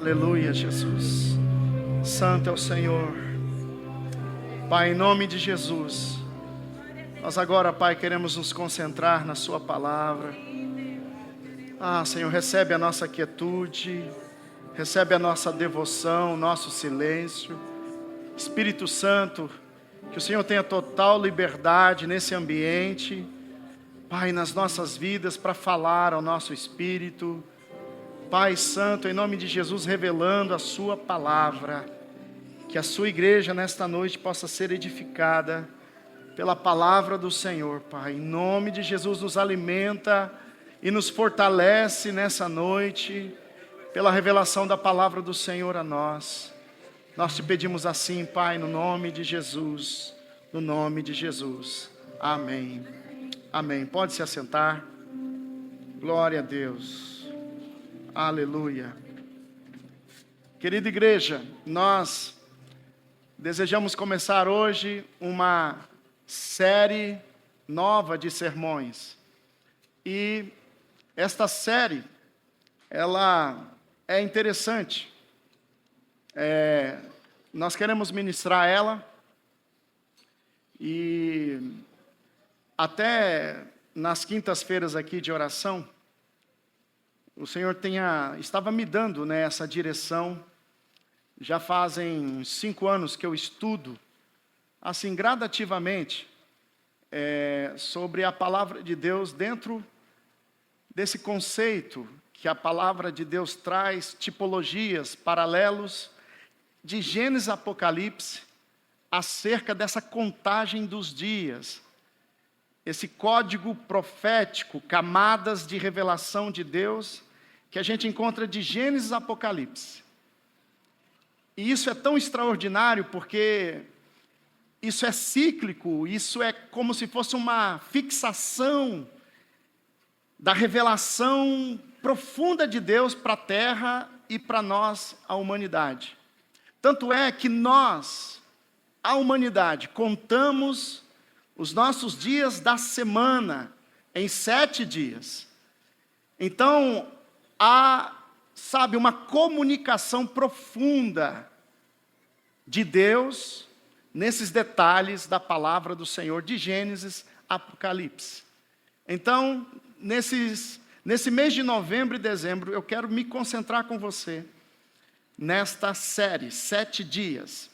Aleluia, Jesus. Santo é o Senhor. Pai, em nome de Jesus, nós agora, Pai, queremos nos concentrar na Sua palavra. Senhor, recebe a nossa quietude, recebe a nossa devoção, o nosso silêncio. Espírito Santo, que o Senhor tenha total liberdade nesse ambiente, Pai, nas nossas vidas, para falar ao nosso espírito. Pai Santo, em nome de Jesus, revelando a Sua palavra, que a Sua igreja nesta noite possa ser edificada pela palavra do Senhor, Pai. Em nome de Jesus, nos alimenta e nos fortalece nessa noite, pela revelação da palavra do Senhor a nós. Nós te pedimos assim, Pai, no nome de Jesus, no nome de Jesus. Amém. Amém. Pode se assentar. Glória a Deus. Aleluia. Querida igreja, nós desejamos começar hoje uma série nova de sermões. E esta série, ela é interessante. Nós queremos ministrar ela. E até nas quintas-feiras aqui de oração, o Senhor estava me dando, essa direção. Já fazem 5 anos que eu estudo, assim, gradativamente, sobre a palavra de Deus dentro desse conceito que a palavra de Deus traz, tipologias, paralelos, de Gênesis a Apocalipse, acerca dessa contagem dos dias. Esse código profético, camadas de revelação de Deus, que a gente encontra de Gênesis a Apocalipse. E isso é tão extraordinário porque isso é cíclico, isso é como se fosse uma fixação da revelação profunda de Deus para a terra e para nós, a humanidade. Tanto é que nós, a humanidade, contamos os nossos dias da semana em 7 dias. Então, há, uma comunicação profunda de Deus nesses detalhes da palavra do Senhor, de Gênesis a Apocalipse. Então, nesse mês de novembro e dezembro, eu quero me concentrar com você nesta série, 7 dias.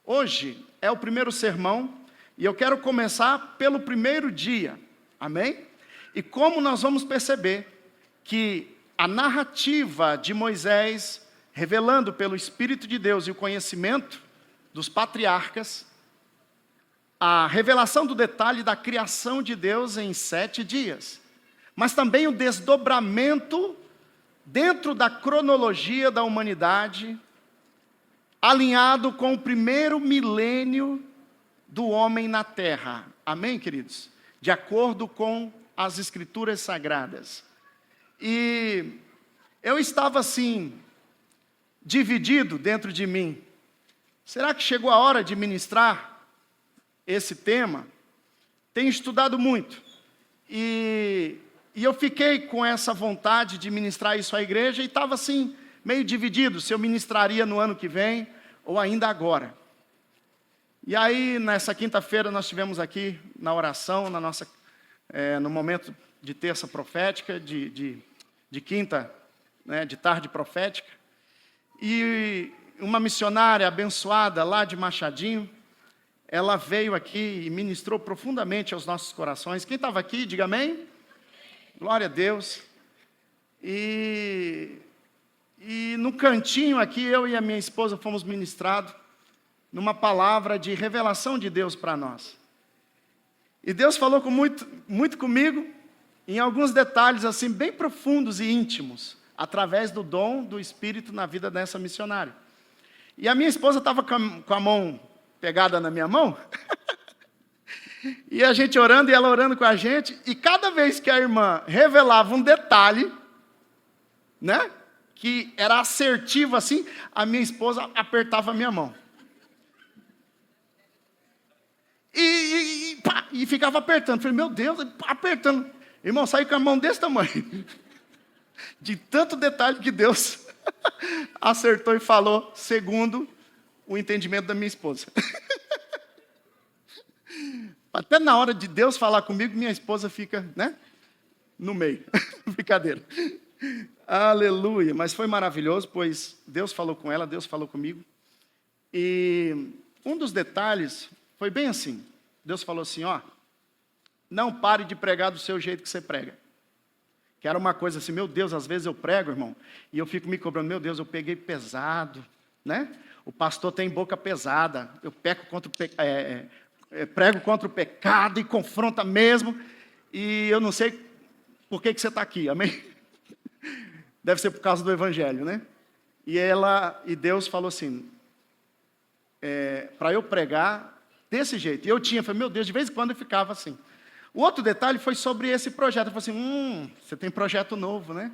Hoje é o primeiro sermão, e eu quero começar pelo primeiro dia, amém? E como nós vamos perceber que a narrativa de Moisés, revelando pelo Espírito de Deus e o conhecimento dos patriarcas, a revelação do detalhe da criação de Deus em 7 dias, mas também o desdobramento dentro da cronologia da humanidade, alinhado com o primeiro milênio do homem na terra. Amém, queridos? De acordo com as Escrituras Sagradas. E eu estava assim, dividido dentro de mim. Será que chegou a hora de ministrar esse tema? Tenho estudado muito. E eu fiquei com essa vontade de ministrar isso à igreja e estava assim, meio dividido, se eu ministraria no ano que vem ou ainda agora. E aí, nessa quinta-feira, nós estivemos aqui na oração, no momento de terça profética, de quinta, de tarde profética. E uma missionária abençoada lá de Machadinho, ela veio aqui e ministrou profundamente aos nossos corações. Quem estava aqui, diga amém. Glória a Deus. E no cantinho aqui, eu e a minha esposa fomos ministrados numa palavra de revelação de Deus para nós. E Deus falou muito comigo, em alguns detalhes assim, bem profundos e íntimos, através do dom do Espírito na vida dessa missionária. E a minha esposa estava com a mão pegada na minha mão, e a gente orando e ela orando com a gente, e cada vez que a irmã revelava um detalhe, que era assertivo assim, a minha esposa apertava a minha mão. E ficava apertando. Falei, meu Deus, apertando. Irmão, saí com a mão desse tamanho. De tanto detalhe que Deus Acertou e falou segundo o entendimento da minha esposa. Até na hora de Deus falar comigo, minha esposa fica, né, no meio. Brincadeira. Aleluia. Mas foi maravilhoso, pois Deus falou com ela, Deus falou comigo. E um dos detalhes foi bem assim. Deus falou assim, ó, não pare de pregar do seu jeito que você prega. Que era uma coisa assim, meu Deus, às vezes eu prego, irmão, e eu fico me cobrando, meu Deus, eu peguei pesado, né? O pastor tem boca pesada, eu prego contra o pecado e confronta mesmo, e eu não sei por que você está aqui, amém? Deve ser por causa do evangelho, né? E Deus falou assim, para eu pregar desse jeito. E eu falei, meu Deus, de vez em quando eu ficava assim. O outro detalhe foi sobre esse projeto. Eu falei assim, você tem projeto novo, né?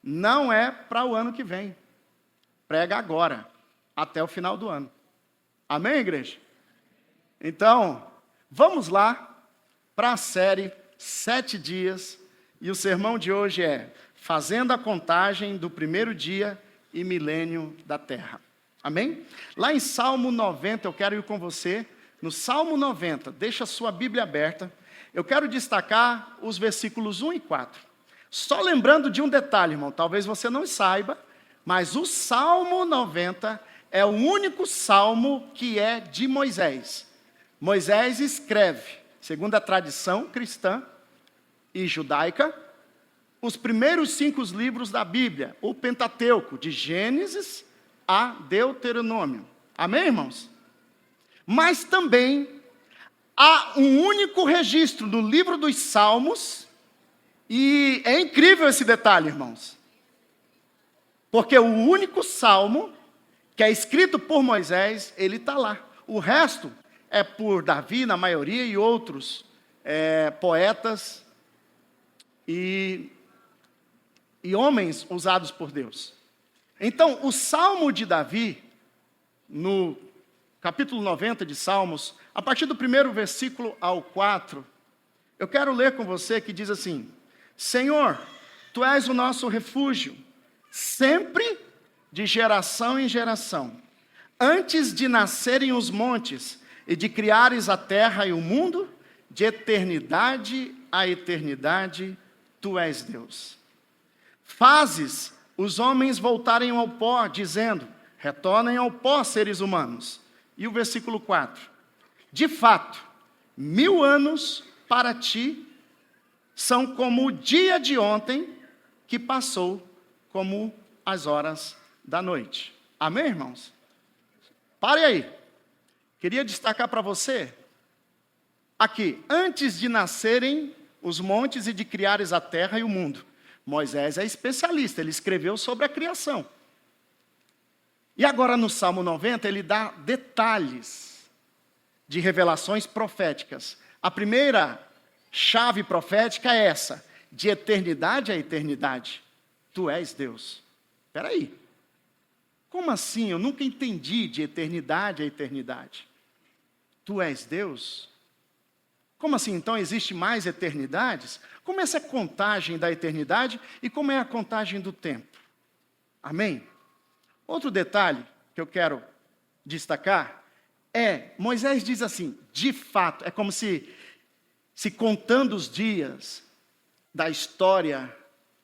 Não é para o ano que vem. Prega agora, até o final do ano. Amém, igreja? Então, vamos lá para a série 7 dias. E o sermão de hoje é Fazendo a Contagem do Primeiro Dia e Milênio da Terra. Amém? Lá em Salmo 90, eu quero ir com você. No Salmo 90, deixa a sua Bíblia aberta. Eu quero destacar os versículos 1 e 4. Só lembrando de um detalhe, irmão. Talvez você não saiba, mas o Salmo 90 é o único salmo que é de Moisés. Moisés escreve, segundo a tradição cristã e judaica, os primeiros 5 livros da Bíblia, o Pentateuco, de Gênesis a Deuteronômio. Amém, irmãos? Mas também há um único registro no livro dos Salmos, e é incrível esse detalhe, irmãos. Porque o único salmo que é escrito por Moisés, ele está lá. O resto é por Davi, na maioria, e outros poetas e homens usados por Deus. Então, o Salmo de Davi, no capítulo 90 de Salmos, a partir do primeiro versículo ao 4, eu quero ler com você que diz assim, Senhor, Tu és o nosso refúgio, sempre de geração em geração. Antes de nascerem os montes e de criares a terra e o mundo, de eternidade a eternidade, Tu és Deus. Fazes os homens voltarem ao pó, dizendo, retornem ao pó, seres humanos. E o versículo 4. De fato, 1000 anos para ti são como o dia de ontem, que passou como as horas da noite. Amém, irmãos? Pare aí. Queria destacar para você, aqui, antes de nascerem os montes e de criares a terra e o mundo. Moisés é especialista, ele escreveu sobre a criação. E agora no Salmo 90 ele dá detalhes de revelações proféticas. A primeira chave profética é essa, de eternidade a eternidade. Tu és Deus. Espera aí. Como assim? Eu nunca entendi de eternidade a eternidade. Tu és Deus? Como assim? Então existe mais eternidades? Como é essa contagem da eternidade e como é a contagem do tempo? Amém? Outro detalhe que eu quero destacar Moisés diz assim, de fato, é como se contando os dias da história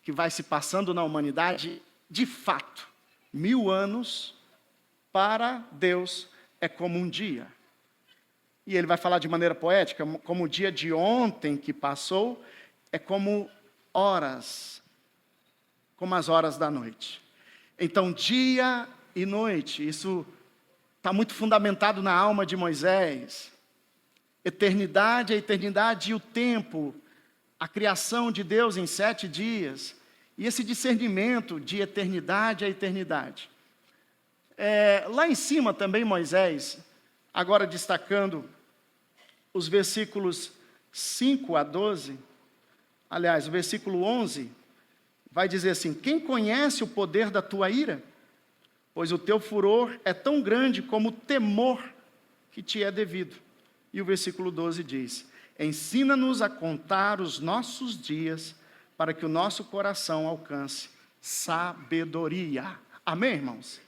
que vai se passando na humanidade, de fato, 1000 anos para Deus é como um dia. E ele vai falar de maneira poética, como o dia de ontem que passou, é como horas, como as horas da noite. Então, dia e noite, isso está muito fundamentado na alma de Moisés. Eternidade, a eternidade e o tempo, a criação de Deus em 7 dias, e esse discernimento de eternidade a eternidade. Lá em cima também Moisés, agora destacando os versículos 5 a 12, aliás, o versículo 11, vai dizer assim, quem conhece o poder da tua ira? Pois o teu furor é tão grande como o temor que te é devido. E o versículo 12 diz, ensina-nos a contar os nossos dias, para que o nosso coração alcance sabedoria. Amém, irmãos?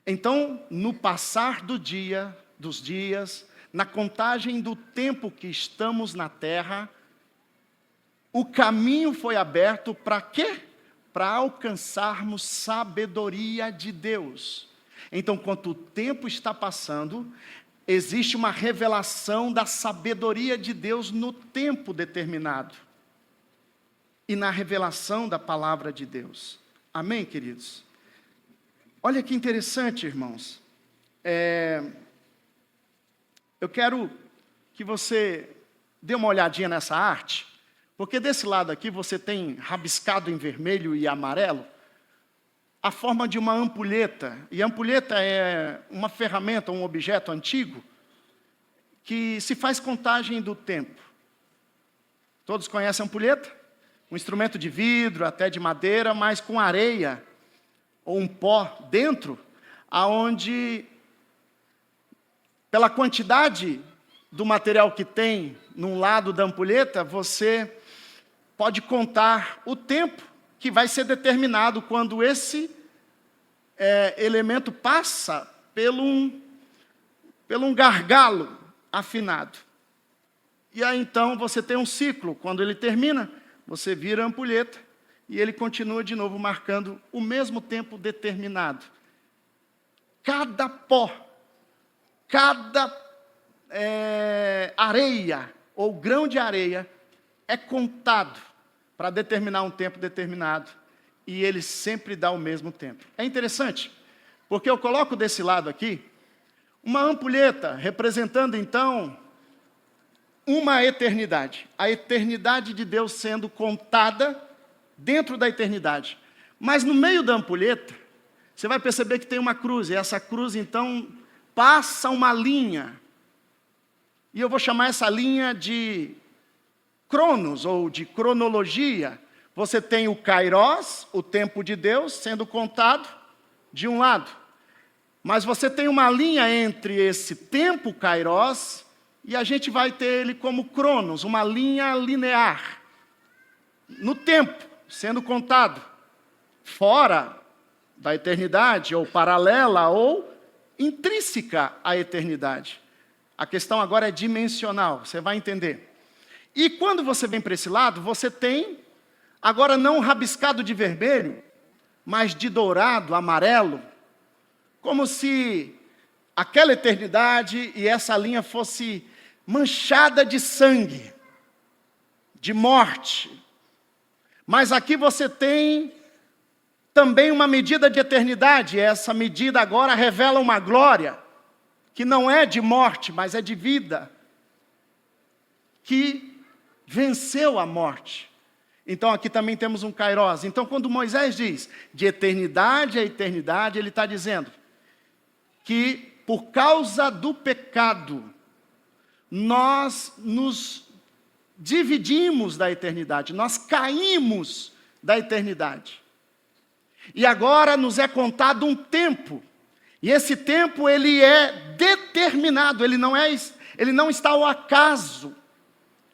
Então, no passar dos dias, na contagem do tempo que estamos na terra, o caminho foi aberto para quê? Para alcançarmos sabedoria de Deus. Então, quanto o tempo está passando, existe uma revelação da sabedoria de Deus no tempo determinado. E na revelação da palavra de Deus. Amém, queridos? Olha que interessante, irmãos. Eu quero que você dê uma olhadinha nessa arte, porque desse lado aqui você tem rabiscado em vermelho e amarelo a forma de uma ampulheta. E a ampulheta é uma ferramenta, um objeto antigo, que se faz contagem do tempo. Todos conhecem a ampulheta? Um instrumento de vidro, até de madeira, mas com areia ou um pó dentro, aonde, pela quantidade do material que tem num lado da ampulheta, você pode contar o tempo que vai ser determinado quando esse elemento passa pelo um gargalo afinado. E aí então você tem um ciclo. Quando ele termina, você vira a ampulheta e ele continua de novo marcando o mesmo tempo determinado. Cada pó, cada areia ou grão de areia é contado para determinar um tempo determinado. E ele sempre dá o mesmo tempo. É interessante, porque eu coloco desse lado aqui uma ampulheta representando então uma eternidade. A eternidade de Deus sendo contada dentro da eternidade. Mas no meio da ampulheta, você vai perceber que tem uma cruz. E essa cruz então passa uma linha. E eu vou chamar essa linha de cronos ou de cronologia. Você tem o Kairos, o tempo de Deus, sendo contado de um lado. Mas você tem uma linha entre esse tempo Kairos e a gente vai ter ele como cronos, uma linha linear. No tempo, sendo contado. Fora da eternidade, ou paralela, ou intrínseca à eternidade. A questão agora é dimensional, você vai entender. E quando você vem para esse lado, você tem, agora não rabiscado de vermelho, mas de dourado, amarelo, como se aquela eternidade e essa linha fosse manchada de sangue, de morte. Mas aqui você tem também uma medida de eternidade, e essa medida agora revela uma glória, que não é de morte, mas é de vida, que venceu a morte. Então aqui também temos um Kairos. Então quando Moisés diz de eternidade a eternidade, ele está dizendo que por causa do pecado, nós nos dividimos da eternidade, nós caímos da eternidade. E agora nos é contado um tempo. E esse tempo ele é determinado, ele não está ao acaso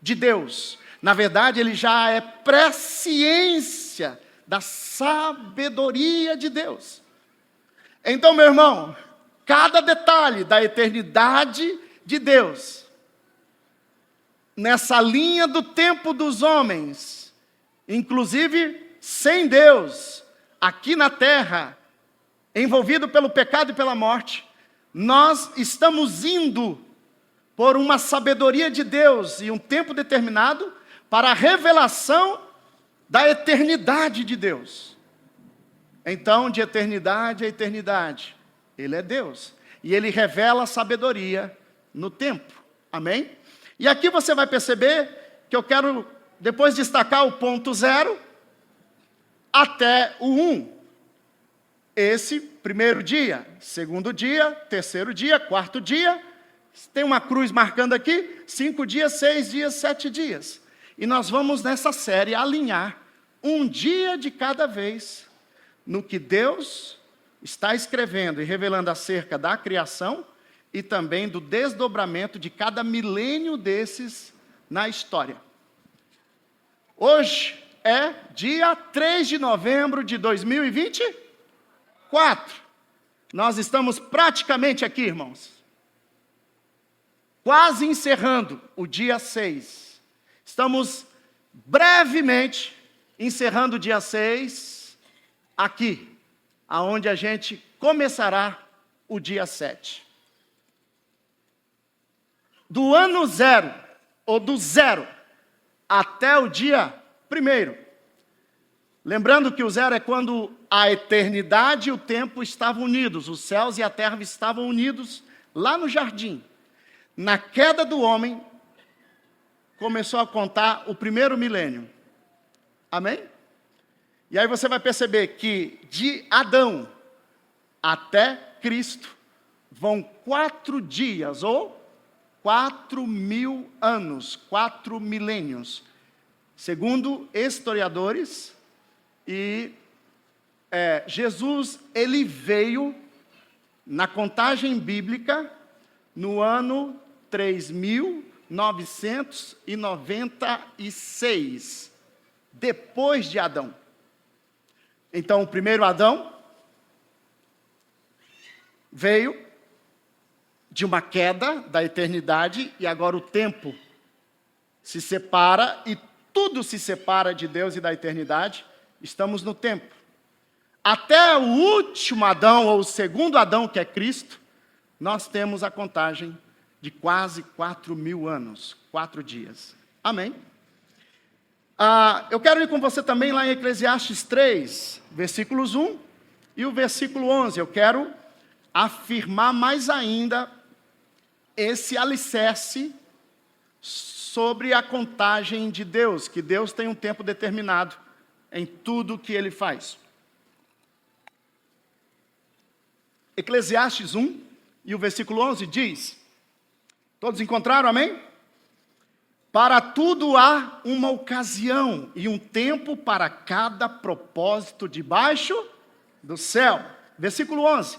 de Deus. Na verdade, ele já é presciência da sabedoria de Deus. Então, meu irmão, cada detalhe da eternidade de Deus, nessa linha do tempo dos homens, inclusive sem Deus, aqui na terra, envolvido pelo pecado e pela morte, nós estamos indo por uma sabedoria de Deus e um tempo determinado para a revelação da eternidade de Deus. Então, de eternidade a eternidade, Ele é Deus. E Ele revela a sabedoria no tempo. Amém? E aqui você vai perceber que eu quero depois destacar o ponto 0 até o 1. Esse primeiro dia, segundo dia, terceiro dia, quarto dia, tem uma cruz marcando aqui, 5 dias, 6 dias, 7 dias. E nós vamos nessa série alinhar um dia de cada vez no que Deus está escrevendo e revelando acerca da criação e também do desdobramento de cada milênio desses na história. Hoje, é dia 3 de novembro de 2024. Nós estamos praticamente aqui, irmãos. Quase encerrando o dia 6. Estamos brevemente encerrando o dia 6 aqui, aonde a gente começará o dia 7. Do ano 0, ou do 0, até o dia 1. Lembrando que o 0 é quando a eternidade e o tempo estavam unidos, os céus e a terra estavam unidos lá no jardim. Na queda do homem, começou a contar o 1º milênio. Amém? E aí você vai perceber que de Adão até Cristo vão 4 dias, ou 4.000 anos, 4 milênios. Segundo historiadores, e Jesus, ele veio na contagem bíblica no ano 3.996, depois de Adão. Então, o primeiro Adão veio de uma queda da eternidade, e agora o tempo se separa, e tudo se separa de Deus e da eternidade. Estamos no tempo. Até o último Adão, ou o segundo Adão, que é Cristo, nós temos a contagem de quase 4.000 anos, 4 dias. Amém? Eu quero ir com você também lá em Eclesiastes 3, versículos 1 e o versículo 11. Eu quero afirmar mais ainda esse alicerce sobre a contagem de Deus, que Deus tem um tempo determinado em tudo que Ele faz. Eclesiastes 1 e o versículo 11 diz, todos encontraram, amém? Para tudo há uma ocasião e um tempo para cada propósito debaixo do céu. Versículo 11,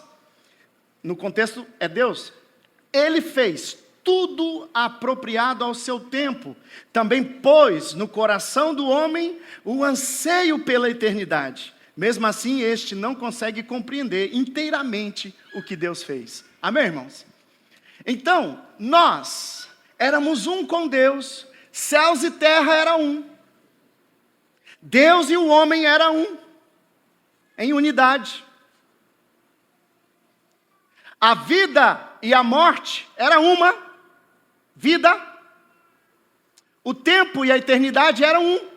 no contexto é Deus. Ele fez tudo apropriado ao seu tempo. Também pôs no coração do homem o anseio pela eternidade. Mesmo assim, este não consegue compreender inteiramente o que Deus fez. Amém, irmãos? Então, nós éramos um com Deus, céus e terra era um. Deus e o homem era um, em unidade. A vida e a morte era uma vida. O tempo e a eternidade eram um.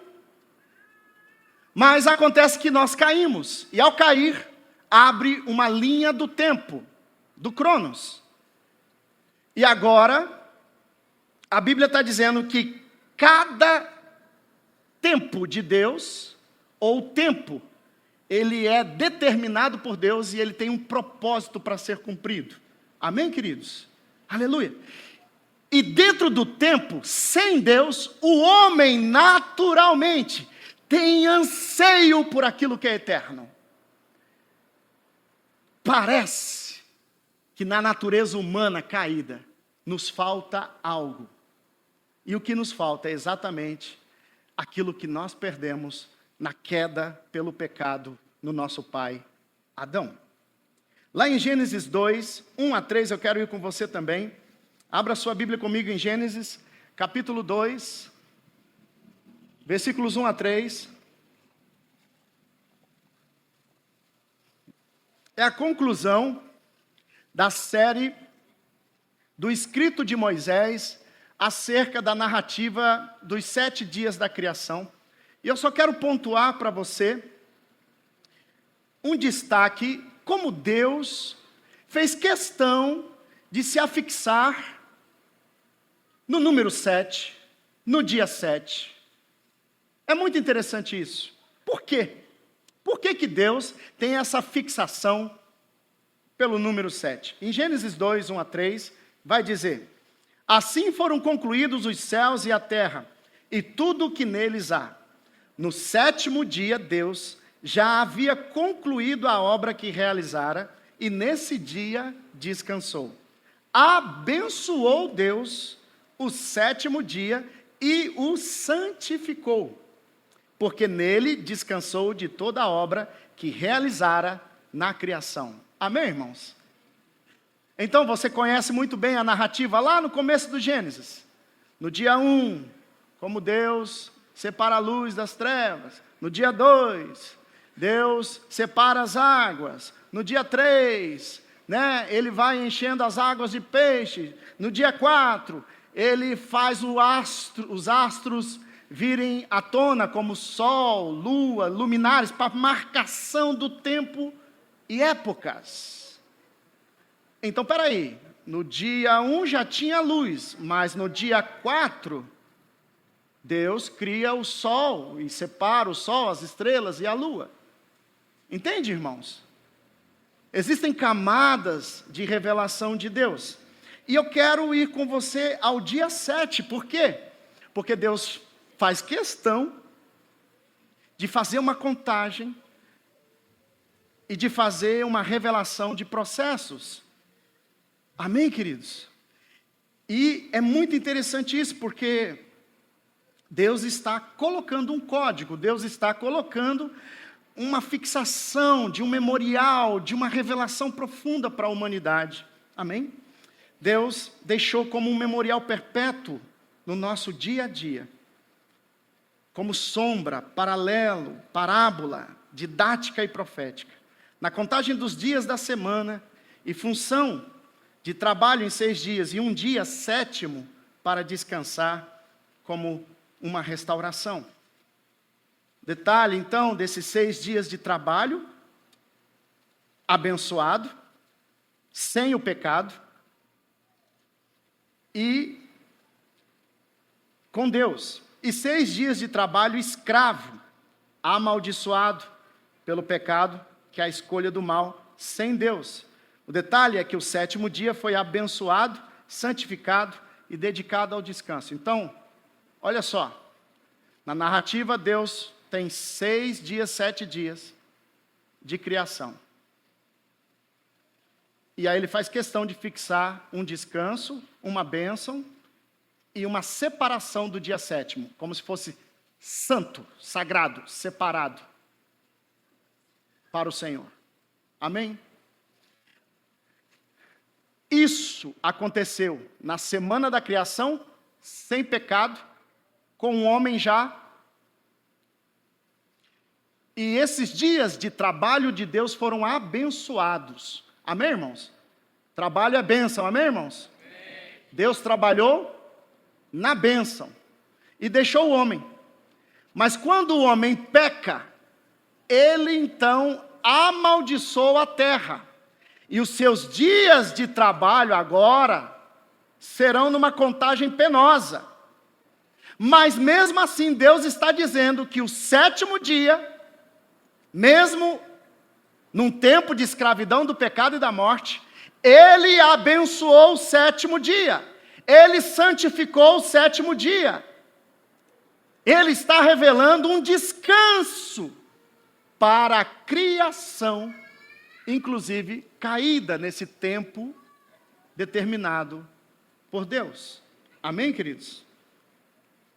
Mas acontece que nós caímos, e ao cair, abre uma linha do tempo, do Cronos. E agora, a Bíblia está dizendo que cada tempo de Deus, ou tempo, ele é determinado por Deus e ele tem um propósito para ser cumprido. Amém, queridos? Aleluia. E dentro do tempo, sem Deus, o homem naturalmente tem anseio por aquilo que é eterno. Parece que na natureza humana caída, nos falta algo. E o que nos falta é exatamente aquilo que nós perdemos na queda pelo pecado no nosso pai Adão. Lá em Gênesis 2, 1 a 3, eu quero ir com você também. Abra sua Bíblia comigo em Gênesis, capítulo 2, versículos 1 a 3. É a conclusão da série do escrito de Moisés acerca da narrativa dos 7 dias da criação. E eu só quero pontuar para você um destaque, como Deus fez questão de se afixar no número 7, no dia 7. É muito interessante isso. Por quê? Por que Deus tem essa fixação pelo número 7? Em Gênesis 2, 1 a 3, vai dizer: assim foram concluídos os céus e a terra, e tudo o que neles há. No 7º dia, Deus já havia concluído a obra que realizara, e nesse dia descansou. Abençoou Deus o 7º dia e o santificou, porque nele descansou de toda a obra que realizara na criação. Amém, irmãos? Então você conhece muito bem a narrativa lá no começo do Gênesis. No dia 1, como Deus separa a luz das trevas. No dia 2, Deus separa as águas. No dia 3, ele vai enchendo as águas de peixe. No dia 4, ele faz os astros virem à tona como sol, lua, luminares, para marcação do tempo e épocas. Então, peraí, no dia 1 já tinha luz, mas no dia 4, Deus cria o sol e separa o sol, as estrelas e a lua. Entende, irmãos? Existem camadas de revelação de Deus. E eu quero ir com você ao dia 7, por quê? Porque Deus faz questão de fazer uma contagem e de fazer uma revelação de processos. Amém, queridos? E é muito interessante isso, porque Deus está colocando um código, Deus está colocando uma fixação de um memorial, de uma revelação profunda para a humanidade. Amém? Deus deixou como um memorial perpétuo no nosso dia a dia, como sombra, paralelo, parábola, didática e profética. Na contagem dos dias da semana e função de trabalho em 6 dias e um dia 7º para descansar como uma restauração. Detalhe, então, desses 6 dias de trabalho, abençoado, sem o pecado, e com Deus. E 6 dias de trabalho escravo, amaldiçoado pelo pecado, que é a escolha do mal, sem Deus. O detalhe é que o 7º dia foi abençoado, santificado e dedicado ao descanso. Então, olha só, na narrativa Deus tem 6 dias, 7 dias de criação. E aí ele faz questão de fixar um descanso, uma bênção e uma separação do dia 7º, como se fosse santo, sagrado, separado para o Senhor. Amém? Isso aconteceu na semana da criação, sem pecado, com o homem já. E esses dias de trabalho de Deus foram abençoados. Amém, irmãos? Trabalho é bênção, amém, irmãos? Amém. Deus trabalhou na bênção e deixou o homem. Mas quando o homem peca, ele então amaldiçoa a terra. E os seus dias de trabalho agora serão numa contagem penosa. Mas mesmo assim Deus está dizendo que o 7º dia, mesmo num tempo de escravidão do pecado e da morte, Ele abençoou o 7º dia. Ele santificou o 7º dia. Ele está revelando um descanso para a criação, inclusive caída nesse tempo determinado por Deus. Amém, queridos?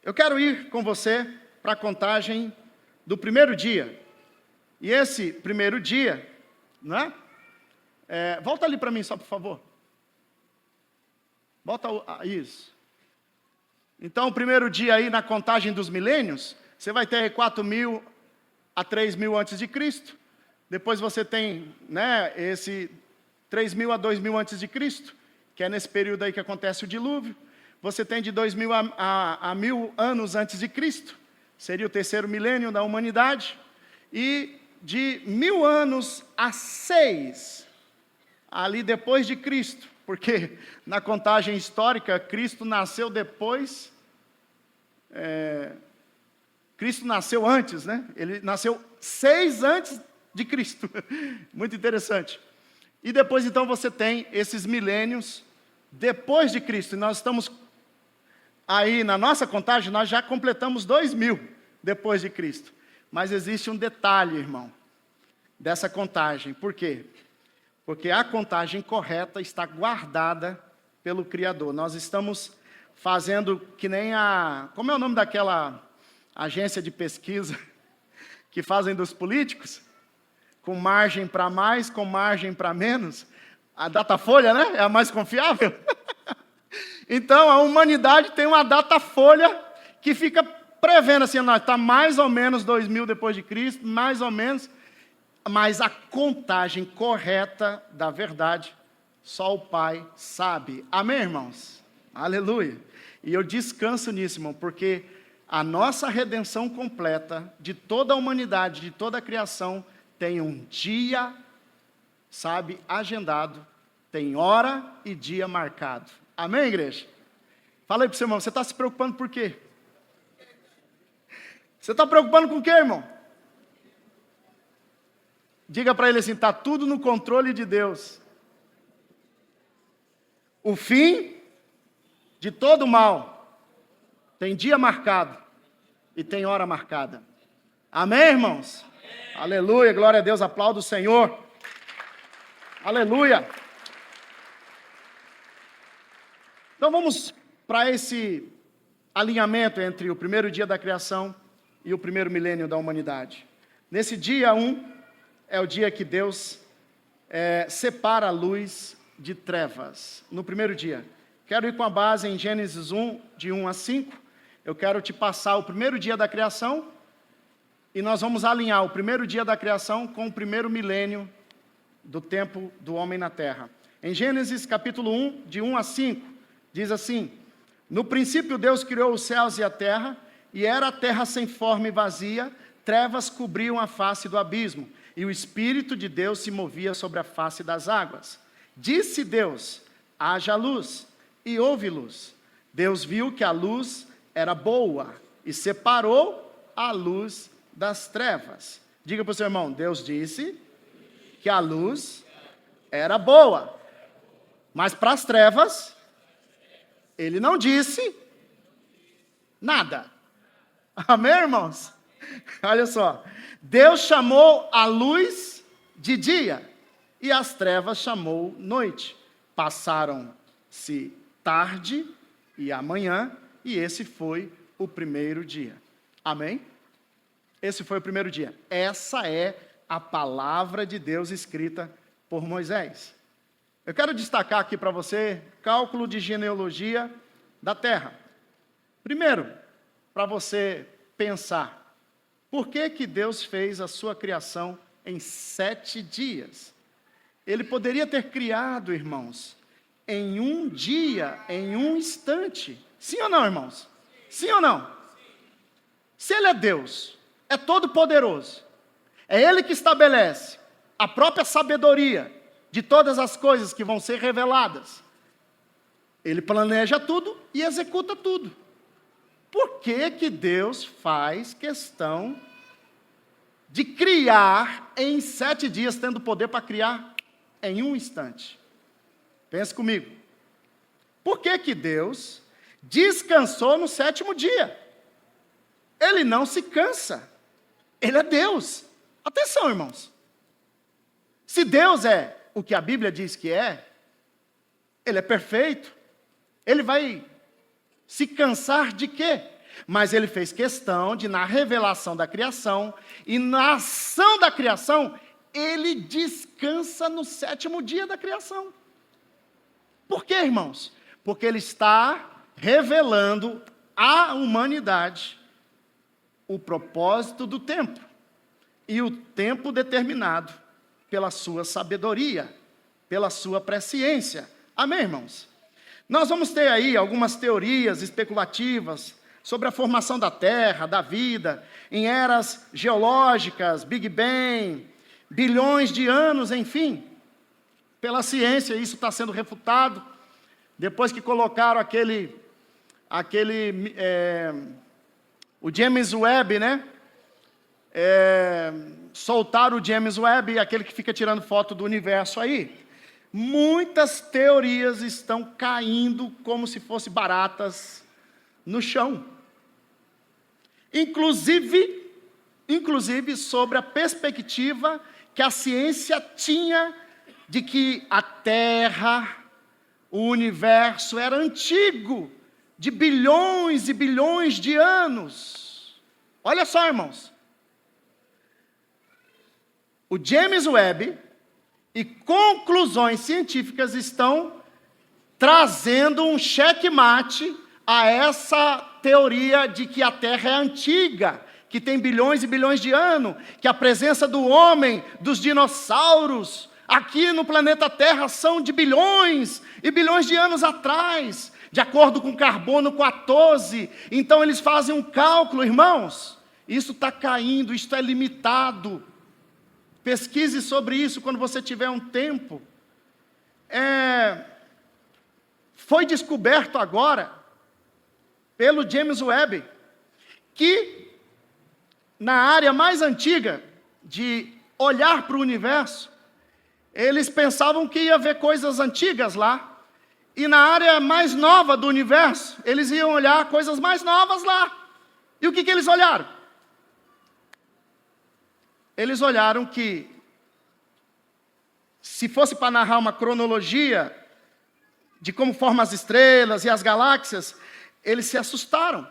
Eu quero ir com você para a contagem do 1º dia. E esse 1º dia, né? Volta ali para mim só, por favor. Volta isso. Então, o 1º dia aí na contagem dos milênios, você vai ter 4.000 a 3.000 antes de Cristo. Depois você tem, esse 3.000 a 2.000 antes de Cristo, que é nesse período aí que acontece o dilúvio. Você tem de 2.000 a 1.000 anos antes de Cristo, seria o 3º milênio da humanidade. E de 1.000 anos a 6, ali depois de Cristo, porque na contagem histórica, Cristo nasceu depois, Cristo nasceu antes, Ele nasceu 6 antes de Cristo, muito interessante. E depois então você tem esses milênios depois de Cristo, e nós estamos aí na nossa contagem, nós já completamos 2.000 depois de Cristo. Mas existe um detalhe, irmão, dessa contagem. Por quê? Porque a contagem correta está guardada pelo Criador. Nós estamos fazendo que nem como é o nome daquela agência de pesquisa que fazem dos políticos, com margem para mais, com margem para menos. A Datafolha, né? É a mais confiável. Então, a humanidade tem uma Datafolha que fica prevendo assim, está mais ou menos 2000 depois de Cristo, mais ou menos, mas a contagem correta da verdade, só o Pai sabe. Amém, irmãos? Aleluia. E eu descanso nisso, irmão, porque a nossa redenção completa de toda a humanidade, de toda a criação, tem um dia, sabe, agendado, tem hora e dia marcado. Amém, igreja? Fala aí para o seu irmão, você está se preocupando por quê? Você está preocupando com o quê, irmão? Diga para ele assim, está tudo no controle de Deus. O fim de todo mal tem dia marcado e tem hora marcada. Amém, irmãos? Amém. Aleluia, glória a Deus, aplauda o Senhor. Aleluia. Então vamos para esse alinhamento entre o primeiro dia da criação e o primeiro milênio da humanidade. Nesse dia 1, é o dia que Deus separa a luz de trevas. No primeiro dia. Quero ir com a base em Gênesis 1, de 1 a 5. Eu quero te passar o primeiro dia da criação e nós vamos alinhar o primeiro dia da criação com o primeiro milênio do tempo do homem na terra. Em Gênesis capítulo 1, de 1 a 5, diz assim: no princípio Deus criou os céus e a terra, e era a terra sem forma e vazia, trevas cobriam a face do abismo, e o Espírito de Deus se movia sobre a face das águas. Disse Deus, haja luz, e houve luz. Deus viu que a luz era boa, e separou a luz das trevas. Diga para o seu irmão, Deus disse que a luz era boa, mas para as trevas, Ele não disse nada. Amém, irmãos? Olha só, Deus chamou a luz de dia, e as trevas chamou noite. Passaram-se tarde e amanhã, e esse foi o primeiro dia. Amém? Esse foi o primeiro dia. Essa é a palavra de Deus escrita por Moisés. Eu quero destacar aqui para você, cálculo de genealogia da terra. Primeiro, para você pensar, por que Deus fez a sua criação em 7 dias? Ele poderia ter criado, irmãos, em um dia, em um instante. Sim ou não, irmãos? Sim ou não? Se Ele é Deus, é todo poderoso, é Ele que estabelece a própria sabedoria de todas as coisas que vão ser reveladas. Ele planeja tudo e executa tudo. Por que Deus faz questão de criar em 7 dias, tendo poder para criar em um instante? Pense comigo. Por que Deus descansou no 7º dia? Ele não se cansa. Ele é Deus. Atenção, irmãos. Se Deus é o que a Bíblia diz que é, Ele é perfeito. Ele vai se cansar de quê? Mas Ele fez questão de, na revelação da criação e na ação da criação, Ele descansa no 7º dia da criação. Por quê, irmãos? Porque Ele está revelando à humanidade o propósito do tempo e o tempo determinado pela sua sabedoria, pela sua presciência. Amém, irmãos? Nós vamos ter aí algumas teorias especulativas sobre a formação da Terra, da vida, em eras geológicas, Big Bang, bilhões de anos, enfim. Pela ciência, isso está sendo refutado. Depois que colocaram o James Webb, né? Soltaram o James Webb, aquele que fica tirando foto do universo aí. Muitas teorias estão caindo como se fossem baratas no chão. Inclusive sobre a perspectiva que a ciência tinha de que a Terra, o universo era antigo, de bilhões e bilhões de anos. Olha só, irmãos. o James Webb e conclusões científicas estão trazendo um xeque-mate a essa teoria de que a Terra é antiga, que tem bilhões e bilhões de anos, que a presença do homem, dos dinossauros, aqui no planeta Terra são de bilhões e bilhões de anos atrás, de acordo com Carbono 14. Então eles fazem um cálculo, irmãos, isso está caindo, isso é limitado. Pesquise sobre isso quando você tiver um tempo. Foi descoberto agora, pelo James Webb, que na área mais antiga de olhar para o universo, eles pensavam que ia ver coisas antigas lá, e na área mais nova do universo, eles iam olhar coisas mais novas lá. E o que eles olharam? Eles olharam que, se fosse para narrar uma cronologia de como formam as estrelas e as galáxias, eles se assustaram.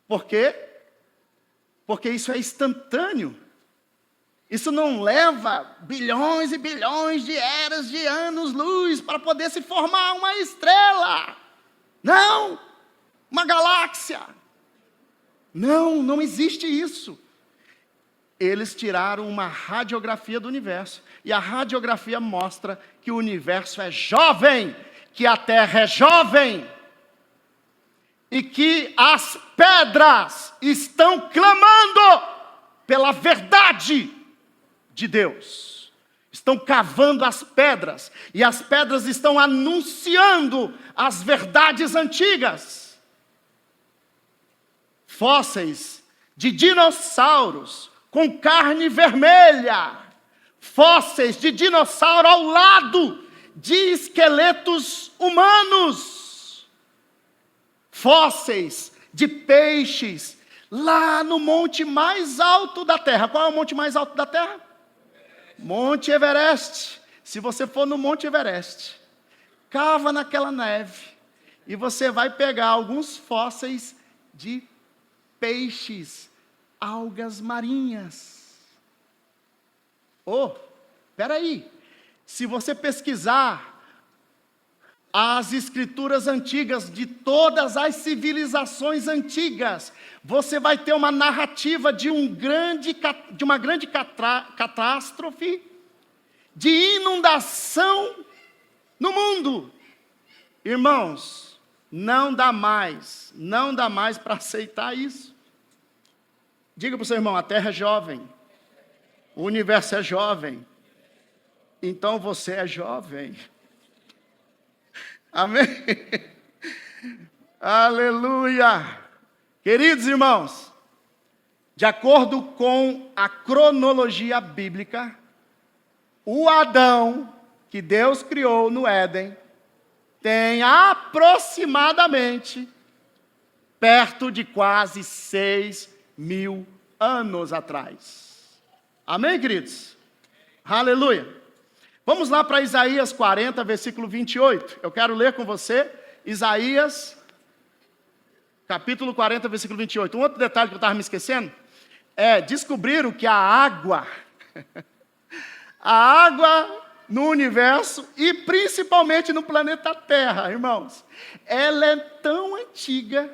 Por quê? Porque isso é instantâneo. Isso não leva bilhões e bilhões de eras de anos-luz para poder se formar uma estrela. Não, uma galáxia. Não existe isso. Eles tiraram uma radiografia do universo. E a radiografia mostra que o universo é jovem, que a Terra é jovem. E que as pedras estão clamando pela verdade de Deus. Estão cavando as pedras, e as pedras estão anunciando as verdades antigas. Fósseis de dinossauros com carne vermelha, fósseis de dinossauro ao lado de esqueletos humanos, fósseis de peixes, lá no monte mais alto da Terra. Qual é o monte mais alto da Terra? Monte Everest. Se você for no Monte Everest, cava naquela neve, e você vai pegar alguns fósseis de peixes, algas marinhas. Espera aí, se você pesquisar as escrituras antigas de todas as civilizações antigas, você vai ter uma narrativa de uma grande catástrofe, de inundação no mundo. Irmãos, não dá mais para aceitar isso. Diga para o seu irmão: a Terra é jovem, o universo é jovem, então você é jovem. Amém? Aleluia! Queridos irmãos, de acordo com a cronologia bíblica, o Adão que Deus criou no Éden tem aproximadamente perto de quase 6.000 anos atrás. Amém, queridos? Aleluia! Vamos lá para Isaías 40, versículo 28. Eu quero ler com você Isaías, capítulo 40, versículo 28. Um outro detalhe que eu estava me esquecendo, descobriram que a água no universo, e principalmente no planeta Terra, irmãos, ela é tão antiga,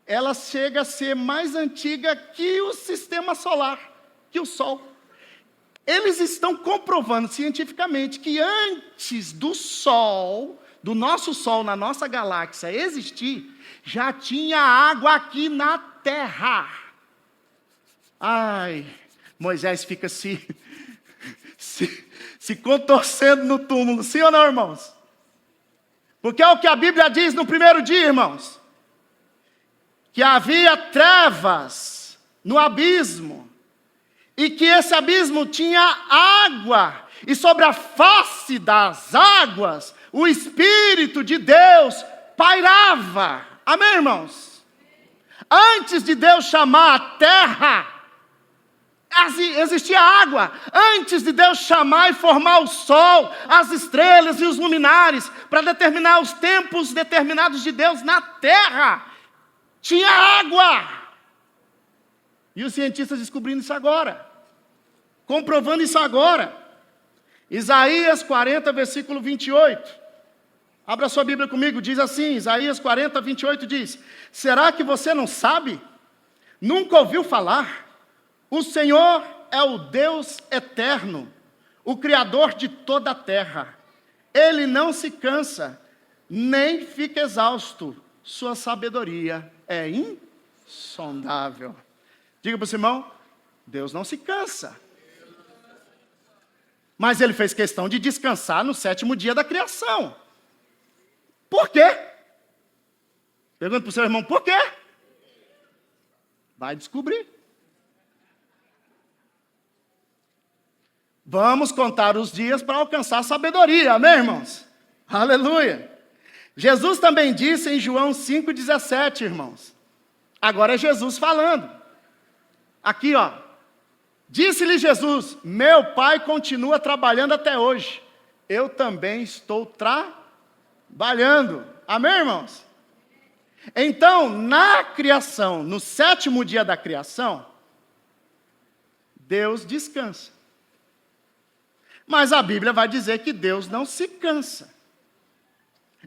ela chega a ser mais antiga que o sistema solar, que o Sol. Eles estão comprovando cientificamente que antes do Sol, do nosso Sol, na nossa galáxia existir, já tinha água aqui na Terra. Ai, Moisés fica se contorcendo no túmulo, sim ou não, irmãos? Porque é o que a Bíblia diz no primeiro dia, irmãos, que havia trevas no abismo, e que esse abismo tinha água, e sobre a face das águas, o Espírito de Deus pairava. Amém, irmãos? Antes de Deus chamar a terra, existia água. Antes de Deus chamar e formar o sol, as estrelas e os luminares, para determinar os tempos determinados de Deus na terra, tinha água. E os cientistas descobrindo isso agora, comprovando isso agora. Isaías 40, versículo 28. Abra sua Bíblia comigo, diz assim, Isaías 40, 28 diz: será que você não sabe? Nunca ouviu falar? O Senhor é o Deus eterno, o Criador de toda a terra. Ele não se cansa, nem fica exausto. Sua sabedoria é insondável. Diga para o seu irmão, Deus não se cansa. Mas ele fez questão de descansar no 7º dia da criação. Por quê? Pergunta para o seu irmão, por quê? Vai descobrir. Vamos contar os dias para alcançar a sabedoria, amém, irmãos? Aleluia. Jesus também disse em João 5,17, irmãos. Agora é Jesus falando. Aqui, ó. Disse-lhe Jesus, meu Pai continua trabalhando até hoje. Eu também estou trabalhando. Amém, irmãos? Então, na criação, no 7º dia da criação, Deus descansa. Mas a Bíblia vai dizer que Deus não se cansa.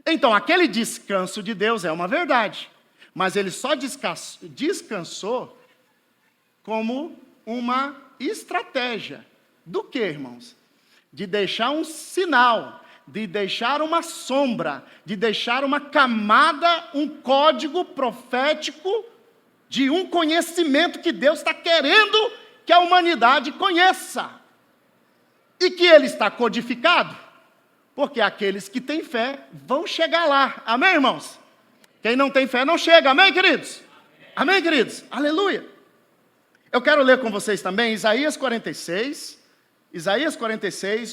Então, aquele descanso de Deus é uma verdade. Mas ele só descansou como uma estratégia. Do que, irmãos? De deixar um sinal, de deixar uma sombra, de deixar uma camada, um código profético de um conhecimento que Deus está querendo que a humanidade conheça. E que ele está codificado, porque aqueles que têm fé vão chegar lá. Amém, irmãos? Quem não tem fé não chega. Amém, queridos? Amém, queridos? Aleluia. Eu quero ler com vocês também Isaías 46,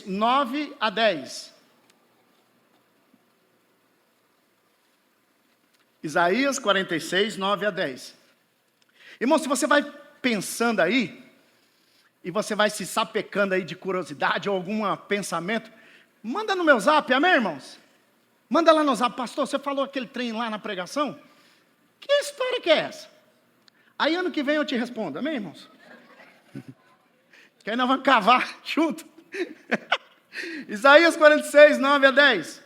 9 a 10. Isaías 46, 9 a 10. Irmão, se você vai pensando aí, e você vai se sapecando aí de curiosidade ou algum pensamento, manda no meu zap, amém, irmãos? Manda lá no zap, pastor, você falou aquele trem lá na pregação? Que história que é essa? Aí ano que vem eu te respondo, amém, irmãos? Que aí nós vamos cavar junto. Isaías 46, 9 a 10.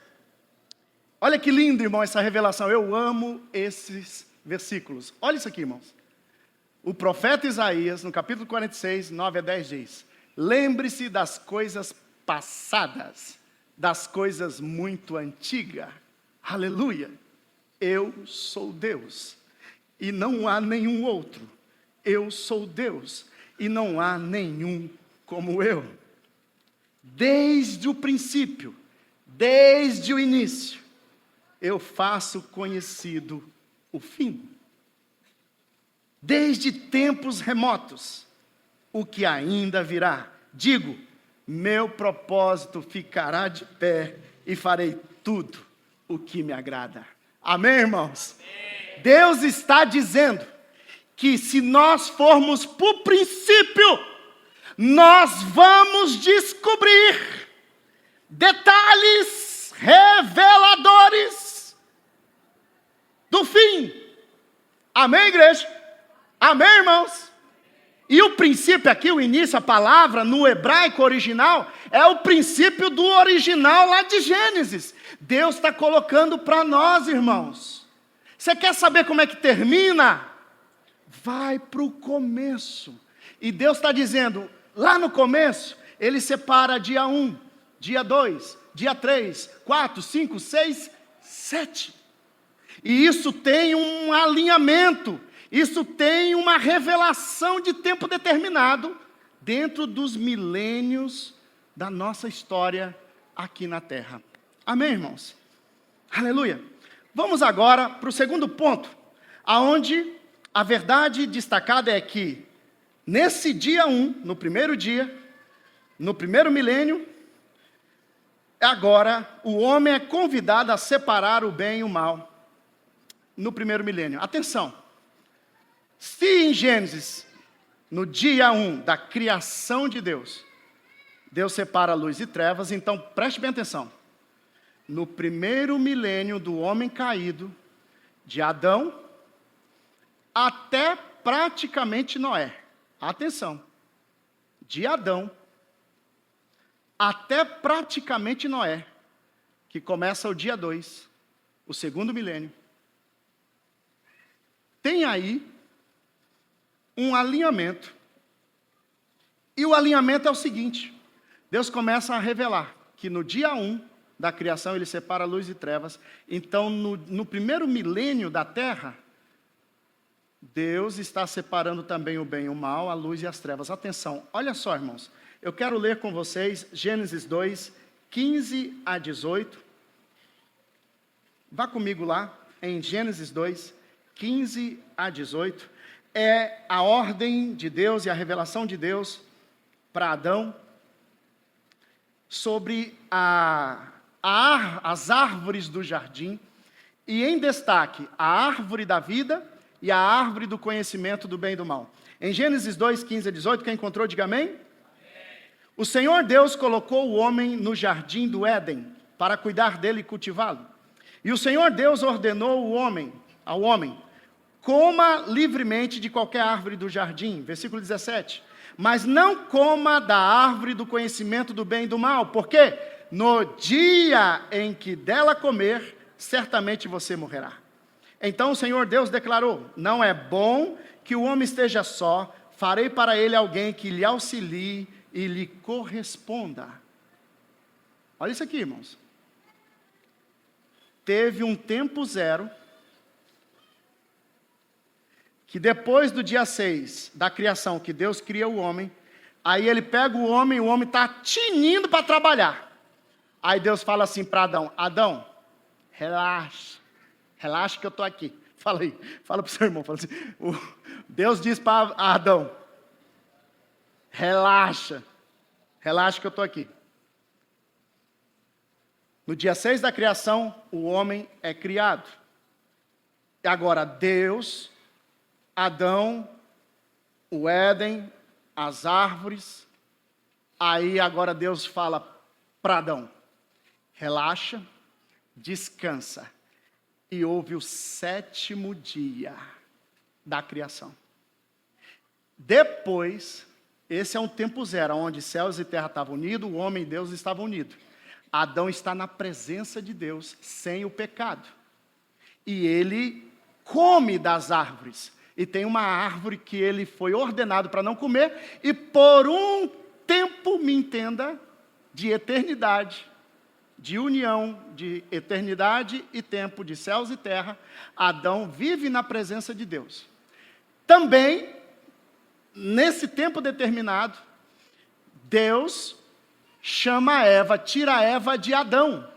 Olha que lindo, irmão, essa revelação. Eu amo esses versículos. Olha isso aqui, irmãos. O profeta Isaías, no capítulo 46, 9 a 10 diz: lembre-se das coisas passadas, das coisas muito antigas. Aleluia. Eu sou Deus, e não há nenhum outro. Eu sou Deus, e não há nenhum como eu. Desde o princípio, desde o início, eu faço conhecido o fim. Desde tempos remotos, o que ainda virá. Digo, meu propósito ficará de pé e farei tudo o que me agrada. Amém, irmãos? Amém. Deus está dizendo que se nós formos para o princípio, nós vamos descobrir detalhes reveladores do fim. Amém, igreja? Amém, irmãos? E o princípio aqui, o início, a palavra no hebraico original, é o princípio do original lá de Gênesis. Deus está colocando para nós, irmãos. Você quer saber como é que termina? Vai para o começo. E Deus está dizendo, lá no começo, Ele separa dia 1, dia 2, dia 3, 4, 5, 6, 7. E isso tem um alinhamento. Isso tem uma revelação de tempo determinado dentro dos milênios da nossa história aqui na Terra. Amém, irmãos? Aleluia. Vamos agora para o segundo ponto, aonde a verdade destacada é que, nesse dia 1, no primeiro dia, no primeiro milênio, agora o homem é convidado a separar o bem e o mal no primeiro milênio. Atenção! Se em Gênesis, no dia 1 da criação de Deus, Deus separa luz e trevas, então preste bem atenção. No primeiro milênio do homem caído, de Adão, até praticamente Noé. Atenção. De Adão até praticamente Noé, que começa o dia 2, o segundo milênio. Tem aí um alinhamento. E o alinhamento é o seguinte: Deus começa a revelar que no dia 1 da criação ele separa luz e trevas. Então, no primeiro milênio da terra, Deus está separando também o bem e o mal, a luz e as trevas. Atenção, olha só, irmãos. Eu quero ler com vocês Gênesis 2, 15 a 18. Vá comigo lá, em Gênesis 2, 15 a 18. É a ordem de Deus e a revelação de Deus para Adão sobre as árvores do jardim, e em destaque, a árvore da vida e a árvore do conhecimento do bem e do mal. Em Gênesis 2, 15 a 18, quem encontrou, diga amém. Amém. O Senhor Deus colocou o homem no jardim do Éden, para cuidar dele e cultivá-lo. E o Senhor Deus ordenou ao homem, coma livremente de qualquer árvore do jardim, versículo 17, mas não coma da árvore do conhecimento do bem e do mal, porque no dia em que dela comer, certamente você morrerá. Então o Senhor Deus declarou: não é bom que o homem esteja só, farei para ele alguém que lhe auxilie e lhe corresponda. Olha isso aqui, irmãos. Teve um tempo zero, que depois do dia 6 da criação, que Deus cria o homem, aí ele pega o homem está tinindo para trabalhar. Aí Deus fala assim para Adão: Adão, relaxa que eu estou aqui. Fala aí, fala para o seu irmão, fala assim, Deus diz para Adão: relaxa que eu estou aqui. No dia 6 da criação, o homem é criado. E agora Deus, Adão, o Éden, as árvores. Aí agora Deus fala para Adão: relaxa, descansa. E houve o 7º dia da criação. Depois, esse é um tempo zero, onde céus e terra estavam unidos, o homem e Deus estavam unidos. Adão está na presença de Deus, sem o pecado. E ele come das árvores. E tem uma árvore que ele foi ordenado para não comer, e por um tempo, me entenda, de eternidade, de união, de eternidade e tempo, de céus e terra, Adão vive na presença de Deus. Também, nesse tempo determinado, Deus chama Eva, tira Eva de Adão.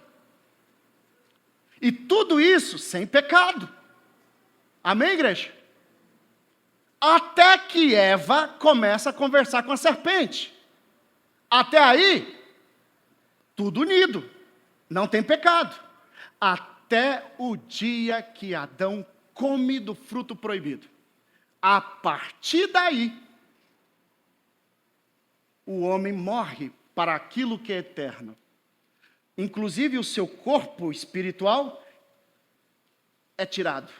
E tudo isso sem pecado. Amém, igreja? Até que Eva começa a conversar com a serpente. Até aí, tudo unido. Não tem pecado. Até o dia que Adão come do fruto proibido. A partir daí, o homem morre para aquilo que é eterno. Inclusive o seu corpo espiritual é tirado.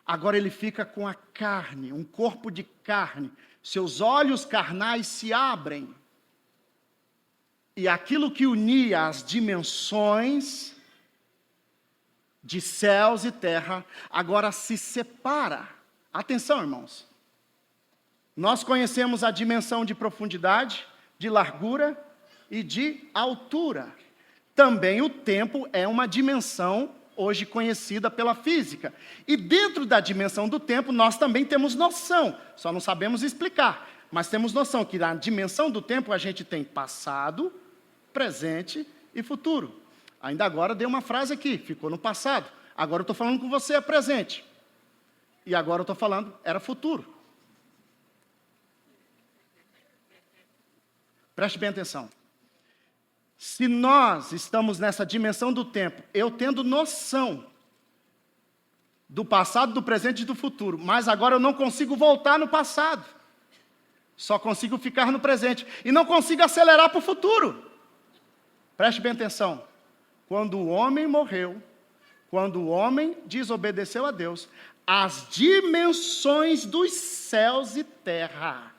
Agora ele fica com a carne, um corpo de carne. Seus olhos carnais se abrem. E aquilo que unia as dimensões de céus e terra, agora se separa. Atenção, irmãos. Nós conhecemos a dimensão de profundidade, de largura e de altura. Também o tempo é uma dimensão hoje conhecida pela física. E dentro da dimensão do tempo, nós também temos noção, só não sabemos explicar, mas temos noção que na dimensão do tempo a gente tem passado, presente e futuro. Ainda agora dei uma frase aqui, ficou no passado. Agora eu estou falando com você, é presente. E agora eu estou falando, era futuro. Preste bem atenção. Se nós estamos nessa dimensão do tempo, eu tendo noção do passado, do presente e do futuro, mas agora eu não consigo voltar no passado. Só consigo ficar no presente. E não consigo acelerar para o futuro. Preste bem atenção. Quando o homem morreu, quando o homem desobedeceu a Deus, as dimensões dos céus e terra.